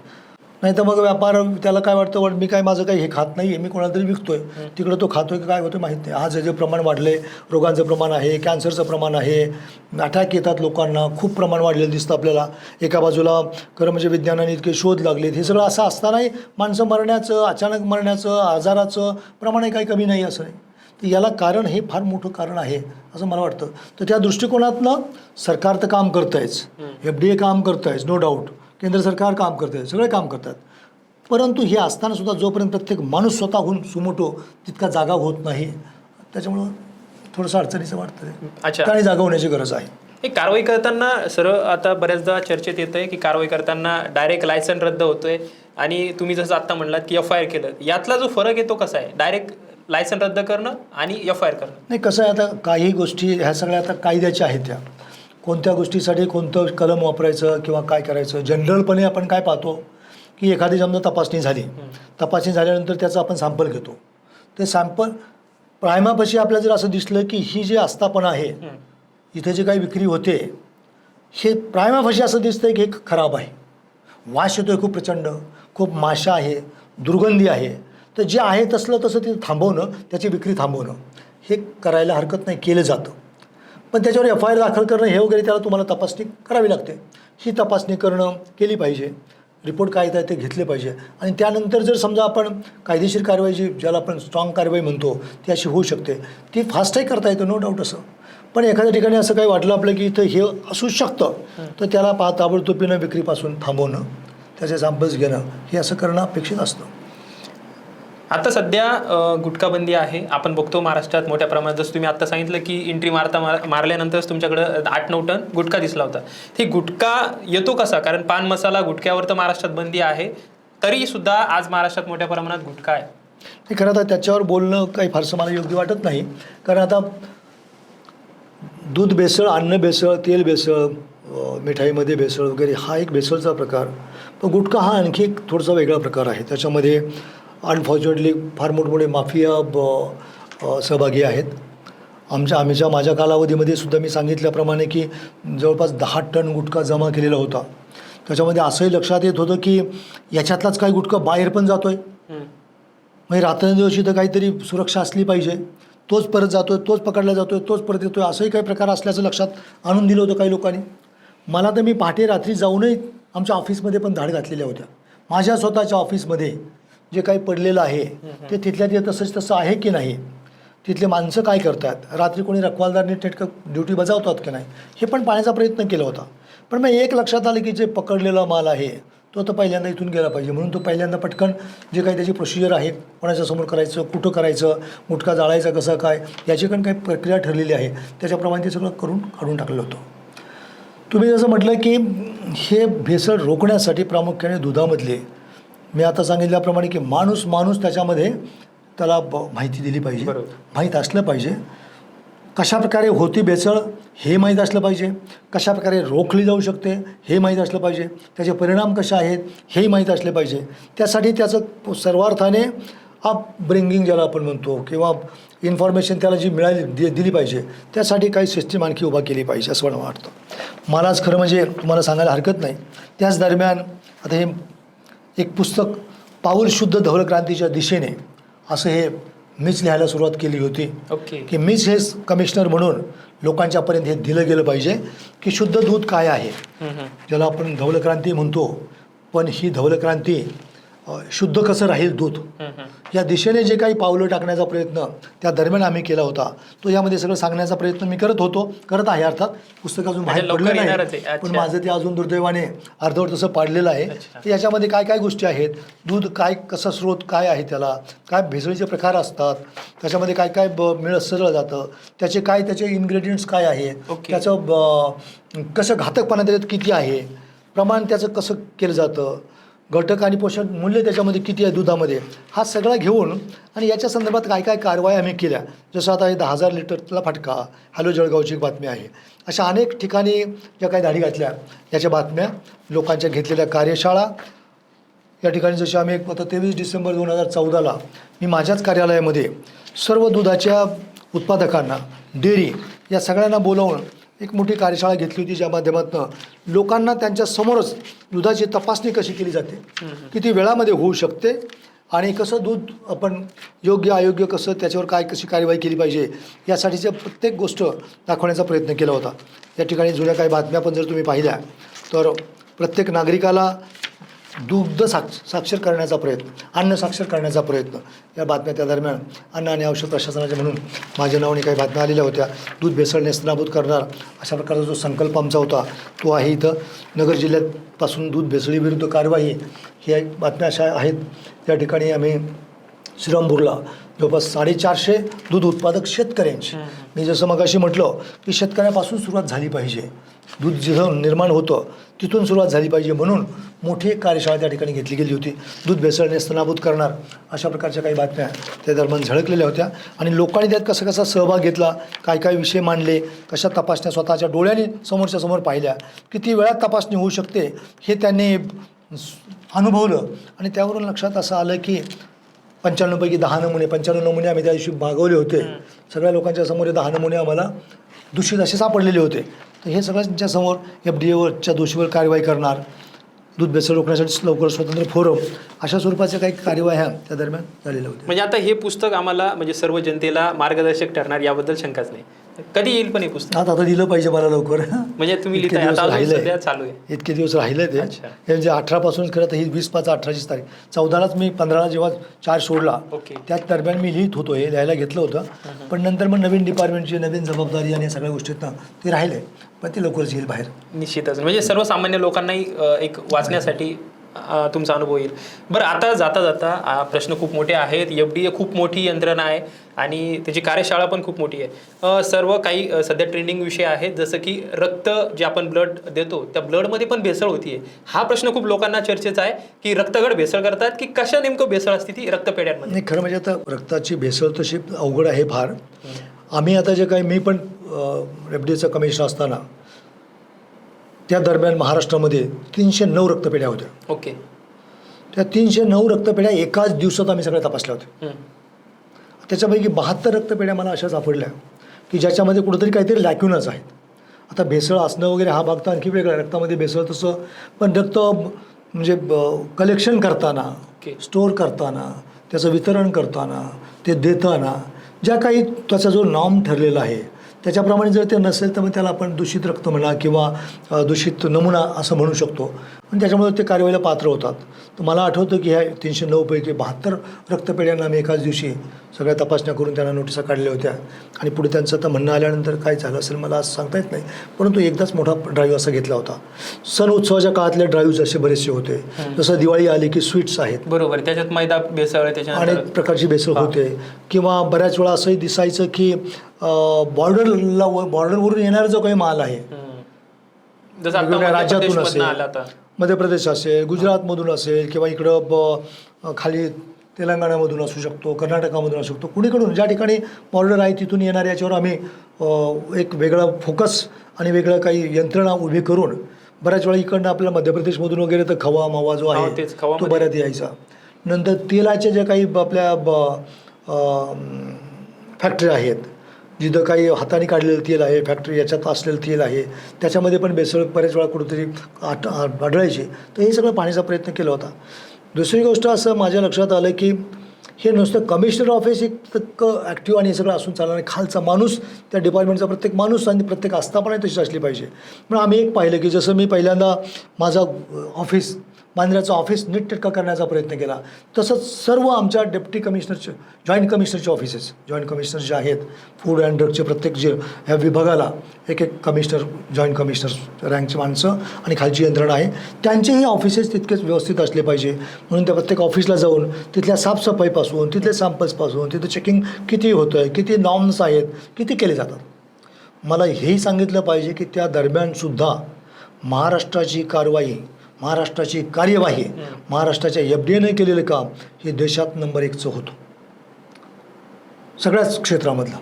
नाही तर मग व्यापार त्याला काय वाटतं, मी काय माझं काही हे खात नाही आहे, मी कोणाला तरी विकतोय, तिकडं तो खातोय की काय होतं माहीत नाही. आज जे प्रमाण वाढले, रोगांचं प्रमाण आहे, कॅन्सरचं प्रमाण आहे, अटॅक येतात लोकांना, खूप प्रमाण वाढलेलं दिसतं आपल्याला. एका बाजूला खरं म्हणजे विज्ञानाने इतके शोध लागलेत, हे सगळं असं असतानाही माणसं मरण्याचं, अचानक मरण्याचं, आजाराचं प्रमाणही काही कमी नाही असं नाही. तर याला कारण हे फार मोठं कारण आहे असं मला वाटतं. तर त्या दृष्टिकोनातनं सरकार तर काम करतं आहेच, FDA काम करतं आहेच, नो डाऊट, केंद्र सरकार काम करतं आहे, सगळे काम करतात. परंतु हे असतानासुद्धा जोपर्यंत प्रत्येक माणूस स्वतःहून सुमोटो तितका जागा होत नाही, त्याच्यामुळं थोडंसं अडचणीचं वाटतं. अच्छा, आणि जागा होण्याची गरज आहे. हे कारवाई करताना सर आता बऱ्याचदा चर्चेत येतं आहे की कारवाई करताना डायरेक्ट लायसन रद्द होतोय, आणि तुम्ही जसं आत्ता म्हणलात की FIR केलं, यातला जो फरक आहे तो कसा आहे? डायरेक्ट लायसन रद्द करणं आणि FIR करणं. नाही, कसं आहे, आता काही गोष्टी ह्या सगळ्या आता कायद्याच्या आहेत. त्या कोणत्या गोष्टीसाठी कोणतं कलम वापरायचं किंवा काय करायचं. जनरलपणे आपण काय पाहतो की एखादी समजा तपासणी झाल्यानंतर त्याचं आपण सॅम्पल घेतो. ते सॅम्पल प्रायमापाशी आपल्याला जर असं दिसलं की ही जी आस्थापना आहे, इथे जे काही विक्री होते, हे प्रायमापाशी असं दिसतंय की हे खराब आहे, वास येतोय खूप प्रचंड, खूप माशा आहे, दुर्गंधी आहे, तर जे आहे तसं ते थांबवणं, त्याची विक्री थांबवणं हे करायला हरकत नाही, केलं जातं. पण त्याच्यावर FIR दाखल करणं हे वगैरे त्याला तुम्हाला तपासणी करावी लागते. ही तपासणी केली पाहिजे, रिपोर्ट काय येत आहे ते घेतले पाहिजे, आणि त्यानंतर जर समजा आपण कायदेशीर कारवाई ज्याला आपण स्ट्रॉंग कारवाई म्हणतो ती अशी होऊ शकते. ती फास्टही करता येतं, नो डाऊट असं. पण एखाद्या ठिकाणी असं काही वाटलं आपलं की इथं हे असू शकतं, तर त्याला ताबडतोबीनं विक्रीपासून थांबवणं, त्याचे सॅम्पल्स घेणं, हे असं करणं अपेक्षित असतं. आता सध्या गुटखाबंदी आहे. आपण बघतो महाराष्ट्रात मोठ्या प्रमाणात, जसं तुम्ही आता सांगितलं की एंट्री मारल्यानंतरच तुमच्याकडं 8-9 टन गुटखा दिसला होता. ते गुटखा येतो कसा? कारण पान मसाला गुटख्यावर तर महाराष्ट्रात बंदी आहे, तरी सुद्धा आज महाराष्ट्रात मोठ्या प्रमाणात गुटखा आहे. हे खरं आता त्याच्यावर बोलणं काही फारसं मला योग्य वाटत नाही. कारण आता दूध भेसळ, अन्न भेसळ, तेल भेसळ, मिठाईमध्ये भेसळ वगैरे हा एक भेसळचा प्रकार. पण गुटखा हा आणखी एक थोडासा वेगळा प्रकार आहे. त्याच्यामध्ये अनफॉर्च्युनेटली फार मोठमोठे माफिया सहभागी आहेत. माझ्या कालावधीमध्ये सुद्धा मी सांगितल्याप्रमाणे की जवळपास 10 टन गुटखा जमा केलेला होता. त्याच्यामध्ये असंही लक्षात येत होतं की याच्यातलाच काही गुटखा बाहेर पण जातो आहे. म्हणजे रात्रंदिवशी तर काहीतरी सुरक्षा असली पाहिजे. तोच परत जातो आहे, तोच पकडला जातो आहे, तोच परत येतो आहे, असंही काही प्रकार असल्याचं लक्षात आणून दिलं होतं काही लोकांनी. मला तर मी पहाटे रात्री जाऊनही आमच्या ऑफिसमध्ये पण धाड घातलेल्या होत्या. माझ्या स्वतःच्या ऑफिसमध्ये जे काही पडलेलं आहे ते तिथल्या ते तसं आहे की नाही, तिथले माणसं काय करतात, रात्री कोणी रखवालदारने थेट ड्युटी बजावतात की नाही, हे पण पाहण्याचा प्रयत्न केला होता. पण मग एक लक्षात आलं की जे पकडलेला माल आहे तो तर पहिल्यांदा इथून गेला पाहिजे. म्हणून तो पहिल्यांदा पटकन जे काही त्याची प्रोसिजर आहे, कोणाच्या समोर करायचं, कुठं करायचं, गुटखा जाळायचा कसा काय, याची पण काही प्रक्रिया ठरलेली आहे, त्याच्याप्रमाणे ते सगळं करून काढून टाकलं होतं. तुम्ही जसं म्हटलं की हे भेसळ रोखण्यासाठी प्रामुख्याने दुधामधले मी आता सांगितल्याप्रमाणे की माणूस त्याच्यामध्ये त्याला माहिती दिली पाहिजे, माहीत असलं पाहिजे. कशाप्रकारे होती भेसळ हे माहीत असलं पाहिजे, कशाप्रकारे रोखली जाऊ शकते हे माहीत असलं पाहिजे, त्याचे परिणाम कसे आहेत हेही माहीत असले पाहिजे. त्यासाठी त्याचं सर्वार्थाने अपब्रिंगिंग ज्याला आपण म्हणतो किंवा इन्फॉर्मेशन त्याला जी दिली पाहिजे, त्यासाठी काही सिस्टीम आणखी उभा केली पाहिजे असं मला वाटतं. मलाच खरं म्हणजे तुम्हाला सांगायला हरकत नाही. त्याच दरम्यान आता हे एक पुस्तक पाऊल शुद्ध धवल क्रांतीच्या दिशेने असं हे मीच लिहायला सुरुवात केली होती. की मीच हे कमिशनर म्हणून लोकांच्यापर्यंत हे दिलं गेलं पाहिजे की शुद्ध दूध काय आहे, ज्याला आपण धवल क्रांती म्हणतो. पण ही धवल क्रांती शुद्ध कसं राहील दूध, या दिशेने जे काही पावलं टाकण्याचा प्रयत्न त्या दरम्यान आम्ही केला होता, तो यामध्ये सगळं सांगण्याचा प्रयत्न मी करत आहे. अर्थात पुस्तक अजून बाहेर पडलं नाही, पण माझं ते अजून दुर्दैवाने अर्धवट तसं पाडलेलं आहे की याच्यामध्ये काय काय गोष्टी आहेत, दूध काय, कसा स्रोत काय आहे, त्याला काय भेसळीचे प्रकार असतात, त्याच्यामध्ये काय काय मिसळलं जातं, त्याचे इन्ग्रेडियंट्स काय आहे, त्याचं कसं घातकपणा त्याच्यात किती आहे, प्रमाण त्याचं कसं केलं जातं, घटक आणि पोषण मूल्य त्याच्यामध्ये किती आहे दुधामध्ये, हा सगळा घेऊन आणि याच्या संदर्भात काय काय कारवाई आम्ही केल्या. जसं आता हे 10,000 लिटरला फटका, हॅलो जळगावची एक बातमी आहे, अशा अनेक ठिकाणी ज्या काही धाडी घातल्या याच्या बातम्या, लोकांच्या घेतलेल्या कार्यशाळा. या ठिकाणी जशी आम्ही आता 23 डिसेंबर 2014ला मी माझ्याच कार्यालयामध्ये सर्व दुधाच्या उत्पादकांना, डेअरी या सगळ्यांना बोलावून एक मोठी कार्यशाळा घेतली होती, ज्या माध्यमातून लोकांना त्यांच्या समोरच दुधाची तपासणी कशी केली जाते, किती वेळामध्ये होऊ शकते आणि कसं दूध आपण योग्य अयोग्य कसं त्याच्यावर कशी कार्यवाही केली पाहिजे, यासाठीच्या प्रत्येक गोष्ट दाखवण्याचा प्रयत्न केला होता. या ठिकाणी जुन्या काही बातम्या पण जर तुम्ही पाहिल्या तर प्रत्येक नागरिकाला दुग्ध साक्षर करण्याचा प्रयत्न, अन्न साक्षर करण्याचा प्रयत्न, या बातम्या त्या दरम्यान अन्न आणि औषध प्रशासनाचे म्हणून माझ्या नावाने काही बातम्या आलेल्या होत्या. दूध भेसळ नेस्तनाबूत करणार अशा प्रकारचा जो संकल्प आमचा होता तो आहे इथं. नगर जिल्ह्यापासून दूध भेसळीविरुद्ध कारवाई ह्या बातम्या अशा आहेत. त्या ठिकाणी आम्ही श्रीरामपूरला जवळपास 450 दूध उत्पादक शेतकऱ्यांची, मी जसं मगाशी म्हटलं की शेतकऱ्यापासून सुरुवात झाली पाहिजे, दूध जिथं निर्माण होतं तिथून सुरुवात झाली पाहिजे, म्हणून मोठी एक कार्यशाळा त्या ठिकाणी घेतली गेली होती. दूध भेसळ नेस्तनाबूत करणार अशा प्रकारच्या काही बातम्या त्या दरम्यान झळकलेल्या होत्या आणि लोकांनी त्यात कसा सहभाग घेतला, काय काय विषय मांडले, कशा तपासण्या स्वतःच्या डोळ्यांनी समोरच्या समोर पाहिल्या, किती वेळात तपासणी होऊ शकते हे त्यांनी अनुभवलं. आणि त्यावरून लक्षात असं आलं की 95 पैकी 95 नमुने आम्ही त्या दिवशी मागवले होते. सगळ्या लोकांच्या समोर 10 नमुने आम्हाला दूषित असे सापडलेले होते. तर हे सगळ्यांच्या समोर FDAच्या दोषीवर कारवाई करणार, दूध भेसळ रोखण्यासाठी लवकर स्वतंत्र फोरम, अशा स्वरूपाच्या काही कार्यवाह्या त्या दरम्यान झालेल्या होत्या. म्हणजे आता हे पुस्तक आम्हाला म्हणजे सर्व जनतेला मार्गदर्शक ठरणार याबद्दल शंकाच नाही. कधी येईल पण हे पुस्तक? आता दिलं पाहिजे मला लवकर. म्हणजे तुम्ही लिहिताय आता सध्या चालू आहे? इतके दिवस राहिलं ते. हे म्हणजे 18 पासून खरं तर ही 20/5/18ची तारीख, 14लाच मी 15ला जेव्हा चार्ज सोडला त्याच दरम्यान मी लिहित होतो, हे लिहायला घेतलं होतं. पण नंतर मग नवीन डिपार्टमेंटची नवीन जबाबदारी आणि सगळ्या गोष्टीत ते राहिले, पण ते लवकरच येईल बाहेर निश्चितच. म्हणजे सर्वसामान्य लोकांनाही एक वाचण्यासाठी तुमचा अनुभव येईल. बरं, आता जाता जाता प्रश्न खूप मोठे आहेत. FDA खूप मोठी यंत्रणा आहे आणि त्याची कार्यशाळा पण खूप मोठी आहे. सर्व काही सध्या ट्रेंडिंग विषय आहेत, जसं की रक्त जे आपण ब्लड देतो त्या ब्लडमध्ये पण भेसळ होतीये. हा प्रश्न खूप लोकांना चर्चेचा आहे की रक्तगट भेसळ करतात की कशा नेमकं भेसळ असते ती रक्तपेढ्यांमध्ये. नाही, खरं म्हणजे आता रक्ताची भेसळ तशी अवघड आहे फार. आम्ही आता जे काही मी पण FDAचा कमिशनर असताना त्या दरम्यान महाराष्ट्रामध्ये 309 रक्तपेढ्या होत्या. ओके. त्या 309 रक्तपेढ्या एकाच दिवसात आम्ही सगळ्या तपासल्या होत्या. त्याच्यापैकी 72 रक्तपेढ्या मला अशा सापडल्या की ज्याच्यामध्ये कुठंतरी काहीतरी लॅक्युनच आहेत. आता भेसळ असणं वगैरे हा भाग तर आणखी वेगळा, रक्तामध्ये भेसळ तसं, पण रक्त म्हणजे कलेक्शन करताना, स्टोअर करताना, त्याचं वितरण करताना, ते देताना ज्या काही त्याचा जो नॉर्म ठरलेला आहे त्याच्याप्रमाणे जर ते नसेल तर मग त्याला आपण दूषित रक्त म्हणा किंवा दूषित नमुना असं म्हणू शकतो. पण त्याच्यामुळे ते कारवाईला पात्र होतात. तर मला आठवतं की ह्या 309 पैकी 72 रक्तपेढ्यांना आम्ही एकाच दिवशी सगळ्या तपासण्या करून त्यांना नोटिसा काढल्या होत्या. आणि पुढे त्यांचं आता म्हणणं आल्यानंतर काय झालं असेल मला असं सांगता येत नाही, परंतु एकदाच मोठा ड्राईव्ह असा घेतला होता. सण उत्सवाच्या काळातले ड्राईव्ह असे बरेचसे होते. जसं दिवाळी आली की स्वीट्स आहेत, बरोबर, त्याच्यात मैदा भेसळ, त्याच्यानंतर अनेक प्रकारची भेसळ होते. किंवा बऱ्याच वेळा असंही दिसायचं की बॉर्डरवरून येणारा जो काही माल आहे, जसं आता वेगवेगळ्या राज्यातून मध्यप्रदेशमधनं असेल, आला आता. मध्य प्रदेश असेल, गुजरातमधून असेल, किंवा इकडं खाली तेलंगणामधून असू शकतो, कर्नाटकामधून असू शकतो, कुणीकडून ज्या ठिकाणी बॉर्डर आहे तिथून येणाऱ्या याच्यावर आम्ही एक वेगळा फोकस आणि वेगळं काही यंत्रणा उभी करून बऱ्याच वेळा इकडनं आपल्याला मध्य प्रदेशमधून वगैरे तर खवा मावा जो आहे तो बऱ्याच यायचा. नंतर तेलाचे जे काही आपल्या फॅक्टरी आहेत, जिथं काही हाताने काढलेलं तेल आहे, फॅक्टरी याच्यात असलेलं तेल आहे, त्याच्यामध्ये पण भेसळ बऱ्याच वेळा कुठेतरी आढळायची. तर हे सगळं पाहण्याचा प्रयत्न केला होता. दुसरी गोष्ट असं माझ्या लक्षात आलं की हे नुसतं कमिशनर ऑफिस इतकं ॲक्टिव्ह आणि हे सगळं असून चालणार नाही, खालचा माणूस, त्या डिपार्टमेंटचा प्रत्येक माणूस आणि प्रत्येक आस्थापना तशी असली पाहिजे. म्हणून आम्ही एक पाहिलं की जसं मी पहिल्यांदा माझं ऑफिस बांद्र्याचं ऑफिस नीटनेटकं करण्याचा प्रयत्न केला, तसंच सर्व आमच्या डेप्टी कमिशनरचे, जॉईंट कमिशनरचे ऑफिसेस, जॉईंट कमिशनर जे आहेत फूड अँड ड्रगचे, प्रत्येक जे ह्या विभागाला एक एक कमिशनर, जॉईंट कमिशनर रँकची माणसं आणि खालची यंत्रणा आहे, त्यांचेही ऑफिसेस तितकेच व्यवस्थित असले पाहिजे. म्हणून त्या प्रत्येक ऑफिसला जाऊन तिथल्या साफसफाईपासून, तिथले सॅम्पल्सपासून, तिथं चेकिंग किती होतं आहे, किती नॉर्म्स आहेत, किती केले जातात. मला हेही सांगितलं पाहिजे की त्या दरम्यानसुद्धा महाराष्ट्राची कारवाई, महाराष्ट्राची कार्यवाही, महाराष्ट्राच्या FDAने केलेलं काम हे देशात नंबर 1चं होतं सगळ्याच क्षेत्रामधलं.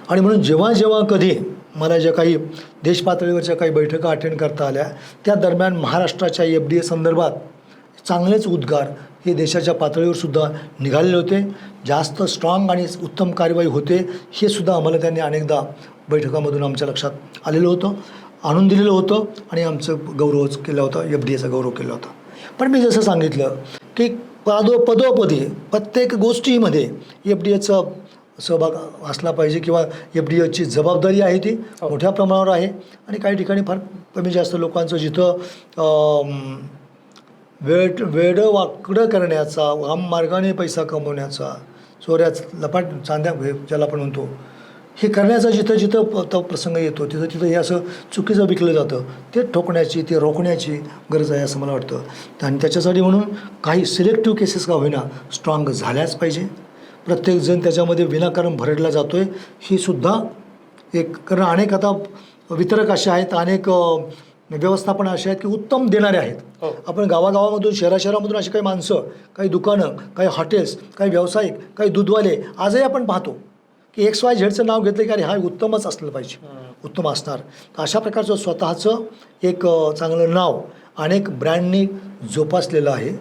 आणि म्हणून जेव्हा जेव्हा कधी मला ज्या काही देश पातळीवरच्या काही बैठका अटेंड करता आल्या त्या दरम्यान महाराष्ट्राच्या FDA संदर्भात चांगलेच उद्गार हे देशाच्या पातळीवर सुद्धा निघालेले होते. जास्त स्ट्रॉंग आणि उत्तम कार्यवाही होते हे सुद्धा आम्हाला त्यांनी अनेकदा बैठकामधून आमच्या लक्षात आलेलं होतं, आणून दिलेलं होतं आणि आमचं गौरवच केला होता, FDAचा गौरव केला होता. पण मी जसं सांगितलं की पदोपदी प्रत्येक गोष्टीमध्ये FDAचा सहभाग असला पाहिजे किंवा FDAची जबाबदारी आहे ती मोठ्या प्रमाणावर आहे. आणि काही ठिकाणी फार कमी जास्त लोकांचं जिथं वेडं वाकडं करण्याचा, वाम मार्गाने पैसा कमवण्याचा, चोऱ्या लपाट चांद्या ज्याला आपण म्हणतो, हे करण्याचा जिथं जिथं तो प्रसंग येतो तिथं तिथं हे असं चुकीचं विकलं जातं, ते ठोकण्याची, ते रोखण्याची गरज आहे असं मला वाटतं. आणि त्याच्यासाठी म्हणून काही सिलेक्टिव्ह केसेस का होईना स्ट्रॉंग झाल्याच पाहिजे. प्रत्येकजण त्याच्यामध्ये विनाकारण भरडला जातो आहे ही सुद्धा एक, कारण अनेक आता वितरक असे आहेत, अनेक व्यवस्थापन असे आहेत की उत्तम देणारे आहेत. आपण गावागावामधून, शहरामधून अशी काही माणसं, काही दुकानं, काही हॉटेल्स, काही व्यावसायिक, काही दूधवाले आजही आपण पाहतो की XYZचं नाव घेतलं की अरे हा उत्तमच असलं पाहिजे, उत्तम असणार. तर अशा प्रकारचं स्वतःचं एक चांगलं नाव अनेक ब्रँडनी जोपासलेलं आहे.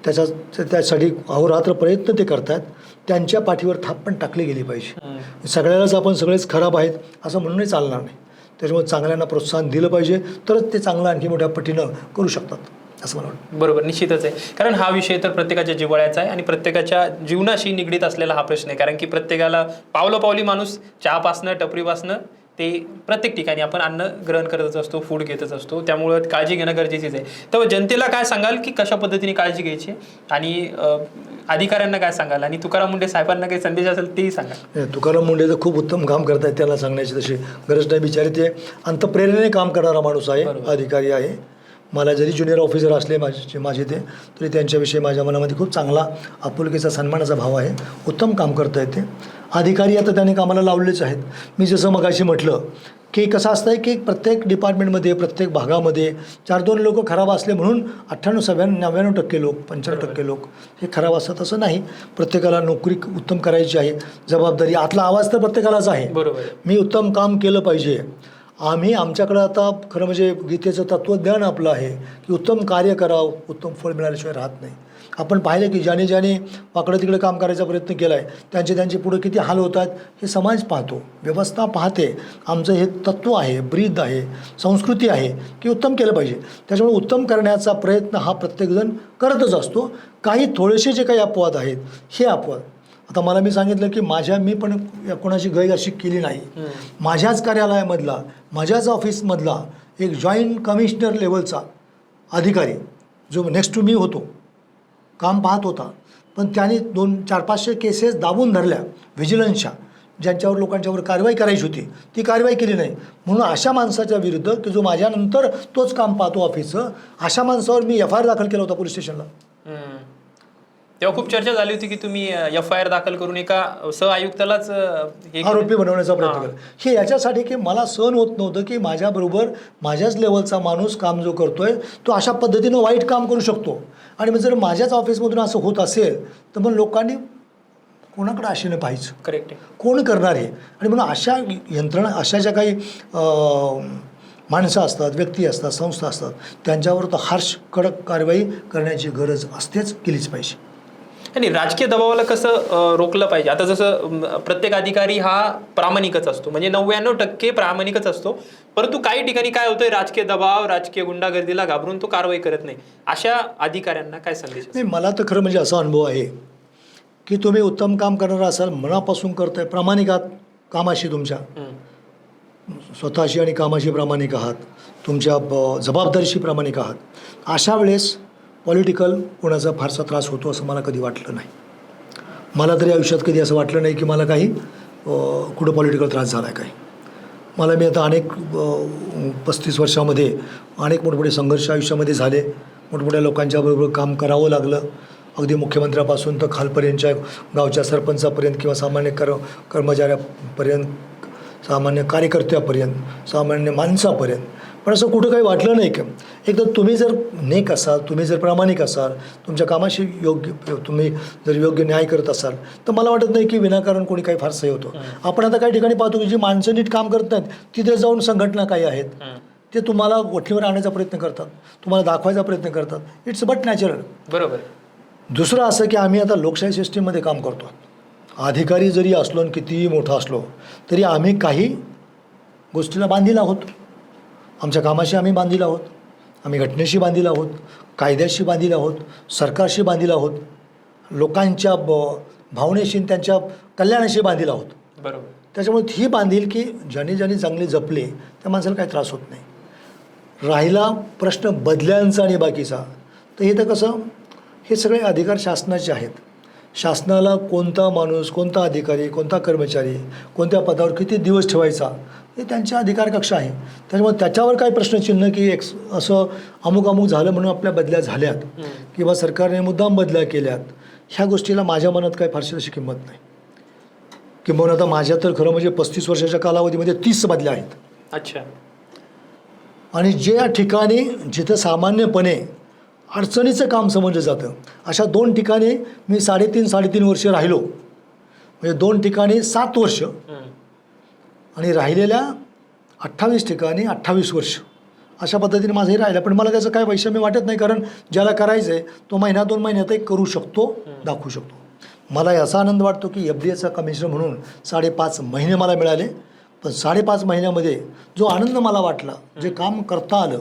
त्यासाठी अहोरात्र प्रयत्न ते करतात. त्यांच्या पाठीवर थाप पण टाकली गेली पाहिजे. सगळ्यालाच आपण सगळेच खराब आहेत असं म्हणूनही चालणार नाही. त्याच्यामुळे चांगल्यांना प्रोत्साहन दिलं पाहिजे, तरच ते चांगलं आणखी मोठ्या पटीनं करू शकतात असं मला वाटतं. बरोबर, निश्चितच आहे. कारण हा विषय तर प्रत्येकाच्या जिव्हाळ्याचा आहे आणि प्रत्येकाच्या जीवनाशी निगडीत असलेला हा प्रश्न आहे. कारण की प्रत्येकाला पावलोपावली माणूस चहापासनं, टपरीपासनं ते प्रत्येक ठिकाणी आपण अन्न ग्रहण करतच असतो, फूड घेतच असतो. त्यामुळं काळजी घेणं गरजेचीच आहे. तर जनतेला काय सांगाल की कशा पद्धतीने काळजी घ्यायची आणि अधिकाऱ्यांना काय सांगाल, आणि तुकाराम मुंडे साहेबांना काही संदेश असेल तेही सांगा. तुकाराम मुंडे तर खूप उत्तम काम करत आहेत, त्यांना सांगण्याची तशी गरज नाही. बिचारे ते अंतप्रेरणेने काम करणारा माणूस आहे, अधिकारी आहे. मला जरी ज्युनियर ऑफिसर असले माझे ते, तरी त्यांच्याविषयी माझ्या मनामध्ये खूप चांगला आपुलकीचा सन्मानाचा भाव आहे. उत्तम काम करता येते. अधिकारी आता त्यांनी कामाला लावलेच आहेत. मी जसं मगाशी म्हटलं की कसं असतं आहे की प्रत्येक डिपार्टमेंटमध्ये प्रत्येक भागामध्ये 4-2 लोक खराब असले म्हणून 98-99% लोक 95% लोक हे खराब असतात असं नाही. प्रत्येकाला नोकरी उत्तम करायची आहे, जबाबदारी. आतला आवाज तर प्रत्येकालाच आहे. बरोबर. मी उत्तम काम केलं पाहिजे. आमच्याकडं आता खरं म्हणजे गीतेचं तत्त्वज्ञान आपलं आहे की उत्तम कार्य करावं, उत्तम फळ मिळाल्याशिवाय राहत नाही. आपण पाहिलं की ज्याने वाकडं तिकडे काम करायचा प्रयत्न केला आहे त्यांचे पुढे किती हाल होतात हे समाज पाहतो, व्यवस्था पाहते. आमचं हे तत्त्व आहे, ब्रीद आहे, संस्कृती आहे की उत्तम केलं पाहिजे. त्याच्यामुळे उत्तम करण्याचा प्रयत्न हा प्रत्येकजण करतच असतो. काही थोडेसे जे काही अपवाद आहेत हे अपवाद आता मला मी सांगितलं की मी पण कोणाची गैर अशी केली नाही. माझ्याच कार्यालयामधला, माझ्याच ऑफिसमधला एक जॉईंट कमिशनर लेवलचा अधिकारी जो नेक्स्ट टू मी होतो, काम पाहत होता, पण त्याने 400-500 केसेस दाबून धरल्या व्हिजिलन्सच्या, ज्यांच्यावर लोकांच्यावर कारवाई करायची होती ती कारवाई केली नाही. म्हणून अशा माणसाच्या विरुद्ध की जो माझ्यानंतर तोच काम पाहतो ऑफिसचं, अशा माणसावर मी FIR दाखल केला होता पोलीस स्टेशनला. तेव्हा खूप चर्चा झाली होती की तुम्ही FIR दाखल करून एका सहआयुक्तालाच आरोपी बनवण्याचा प्रयत्न केला. हे याच्यासाठी की मला सहन होत नव्हतं की माझ्याबरोबर माझ्याच लेवलचा माणूस काम जो करतोय तो अशा पद्धतीनं वाईट काम करू शकतो. आणि मग जर माझ्याच ऑफिसमधून असं होत असेल तर मग लोकांनी कोणाकडे आशेने पाहायचं, करेक्ट आहे, कोण करणार आहे. आणि म्हणून अशा यंत्रणा, अशा ज्या काही माणसं असतात, व्यक्ती असतात, संस्था असतात, त्यांच्यावर तर हार्श कडक कारवाई करण्याची गरज असतेच, केलीच पाहिजे. आणि राजकीय दबावाला कसं रोखलं पाहिजे. आता जसं प्रत्येक अधिकारी हा प्रामाणिकच असतो, म्हणजे 99% प्रामाणिकच असतो, परंतु काही ठिकाणी काय होतंय, राजकीय दबाव, राजकीय गुंडागर्दीला घाबरून तो कारवाई करत नाही. अशा अधिकाऱ्यांना काय संदेश? नाही, मला तर खरं म्हणजे असा अनुभव आहे की तुम्ही उत्तम काम करणार असाल, मनापासून करताय, प्रामाणिक आहात कामाशी, तुमच्या स्वतःशी आणि कामाशी प्रामाणिक आहात, तुमच्या जबाबदारीशी प्रामाणिक आहात, अशा वेळेस पॉलिटिकल कोणाचा फारसा त्रास होतो असं मला कधी वाटलं नाही. मला तरी आयुष्यात कधी असं वाटलं नाही की मला काही कुठं पॉलिटिकल त्रास झाला आहे काही. मी आता अनेक 35 वर्षामध्ये अनेक मोठमोठे संघर्ष आयुष्यामध्ये झाले, मोठमोठ्या लोकांच्याबरोबर काम करावं लागलं, अगदी मुख्यमंत्र्यापासून तर खालपर्यंतच्या गावच्या सरपंचापर्यंत किंवा सामान्य कर्मचाऱ्यापर्यंत, सामान्य कार्यकर्त्यापर्यंत, सामान्य माणसापर्यंत. पण असं कुठं काही वाटलं नाही की एकदा तुम्ही जर नेक असाल, तुम्ही जर प्रामाणिक असाल, तुमच्या कामाशी तुम्ही जर योग्य न्याय करत असाल तर मला वाटत नाही की विनाकारण कोणी काही फारसं होतं. आपण आता काही ठिकाणी पाहतो की जी माणसं नीट काम करत नाहीत तिथे जाऊन संघटना काही आहेत ते तुम्हाला वठीवर आणण्याचा प्रयत्न करतात, तुम्हाला दाखवायचा प्रयत्न करतात. It's but natural. बरोबर. दुसरं असं की आम्ही आता लोकशाही सिस्टीममध्ये काम करतो. अधिकारी जरी असलो आणि कितीही मोठा असलो तरी आम्ही काही गोष्टीला बांधील आहोत. आमच्या कामाशी आम्ही बांधील आहोत, आम्ही घटनेशी बांधील आहोत, कायद्याशी बांधील आहोत, सरकारशी बांधील आहोत, लोकांच्या भावनेशी, त्यांच्या कल्याणाशी बांधील आहोत. बरोबर. त्याच्यामुळे ही बांधील की ज्यांनी चांगले जपले त्या माणसाला काही त्रास होत नाही. राहिला प्रश्न बदल्यांचा आणि बाकीचा, तर हे तर कसं, हे सगळे अधिकार शासनाचे आहेत. शासनाला कोणता माणूस, कोणता अधिकारी, कोणता कर्मचारी, कोणत्या पदावर किती दिवस ठेवायचा हे त्यांच्या अधिकार कक्ष आहे. त्याच्यामुळे त्याच्यावर काही प्रश्नचिन्ह की असं अमुक झालं म्हणून आपल्या बदल्या झाल्यात किंवा सरकारने मुद्दाम बदल्या केल्यात, ह्या गोष्टीला माझ्या मनात काही फारशी अशी किंमत नाही. किंवा आता माझ्या तर खरं म्हणजे 35 वर्षाच्या कालावधीमध्ये 30 बदल्या आहेत. अच्छा. आणि ज्या ठिकाणी जिथं सामान्यपणे अडचणीचं काम समजलं जातं अशा 2 ठिकाणी मी 3.5 वर्ष राहिलो, म्हणजे 2 ठिकाणी 7 वर्ष आणि राहिलेल्या 28 ठिकाणी 28 वर्ष अशा पद्धतीने माझंही राहिलं. पण मला त्याचं काय वैषम्य वाटत नाही, कारण ज्याला करायचं आहे तो 1-2 महिन्यातही करू शकतो, दाखवू शकतो. मला याचा आनंद वाटतो की FDAचा कमिशनर म्हणून 5.5 महिने मला मिळाले. पण 5.5 महिन्यामध्ये जो आनंद मला वाटला, जे काम करता आलं,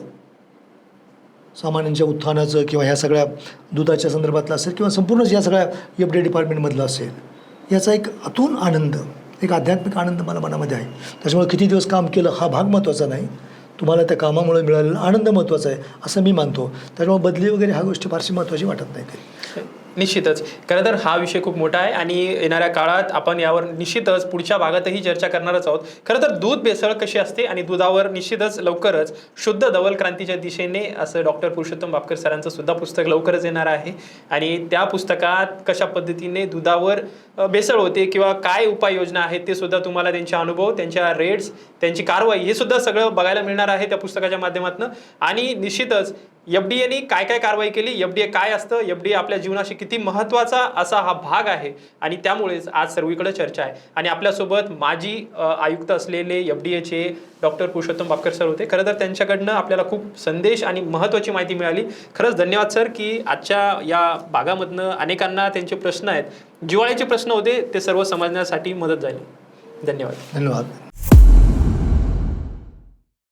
सामान्यांच्या उत्थानाचं किंवा ह्या सगळ्या दुधाच्या संदर्भातलं असेल किंवा संपूर्णच या सगळ्या FDA डिपार्टमेंटमधलं असेल, याचा एक अतून आनंद, एक आध्यात्मिक आनंद मला मनामध्ये आहे. त्याच्यामुळे किती दिवस काम केलं हा भाग महत्त्वाचा नाही, तुम्हाला त्या कामामुळे मिळालेला आनंद महत्त्वाचा आहे असं मी मानतो. त्याच्यामुळे बदली वगैरे ह्या गोष्टी फारशी महत्त्वाची वाटत नाही. निश्चितच. खरं तर हा विषय खूप मोठा आहे आणि येणाऱ्या काळात आपण यावर निश्चितच पुढच्या भागातही चर्चा करणारच आहोत. खरं तर दूध भेसळ कशी असते आणि दुधावर निश्चितच लवकरच शुद्ध धवल क्रांतीच्या दिशेने असं डॉक्टर पुरुषोत्तम भापकर सरांचं सुद्धा पुस्तक लवकरच येणार आहे आणि त्या पुस्तकात कशा पद्धतीने दुधावर भेसळ होते किंवा काय उपाययोजना आहेत ते सुद्धा तुम्हाला त्यांचे अनुभव, त्यांच्या रेट्स, त्यांची कारवाई हे सुद्धा सगळं बघायला मिळणार आहे त्या पुस्तकाच्या माध्यमातून. आणि निश्चितच एफडीएने काय काय कारवाई केली, एफडीए काय असतं, एफडीए आपल्या जीवनाशी किती महत्त्वाचा असा हा भाग आहे आणि त्यामुळेच आज सर्वीकडे चर्चा आहे. आणि आपल्यासोबत माजी आयुक्त असलेले एफडीएचे डॉक्टर पुरुषोत्तम भापकर सर होते. खरं तर त्यांच्याकडनं आपल्याला खूप संदेश आणि महत्त्वाची माहिती मिळाली. खरंच धन्यवाद सर की आजच्या या भागामधनं अनेकांना त्यांचे प्रश्न आहेत, जिव्हाळ्याचे प्रश्न होते, ते सर्व समजण्यासाठी मदत झाली. धन्यवाद. धन्यवाद.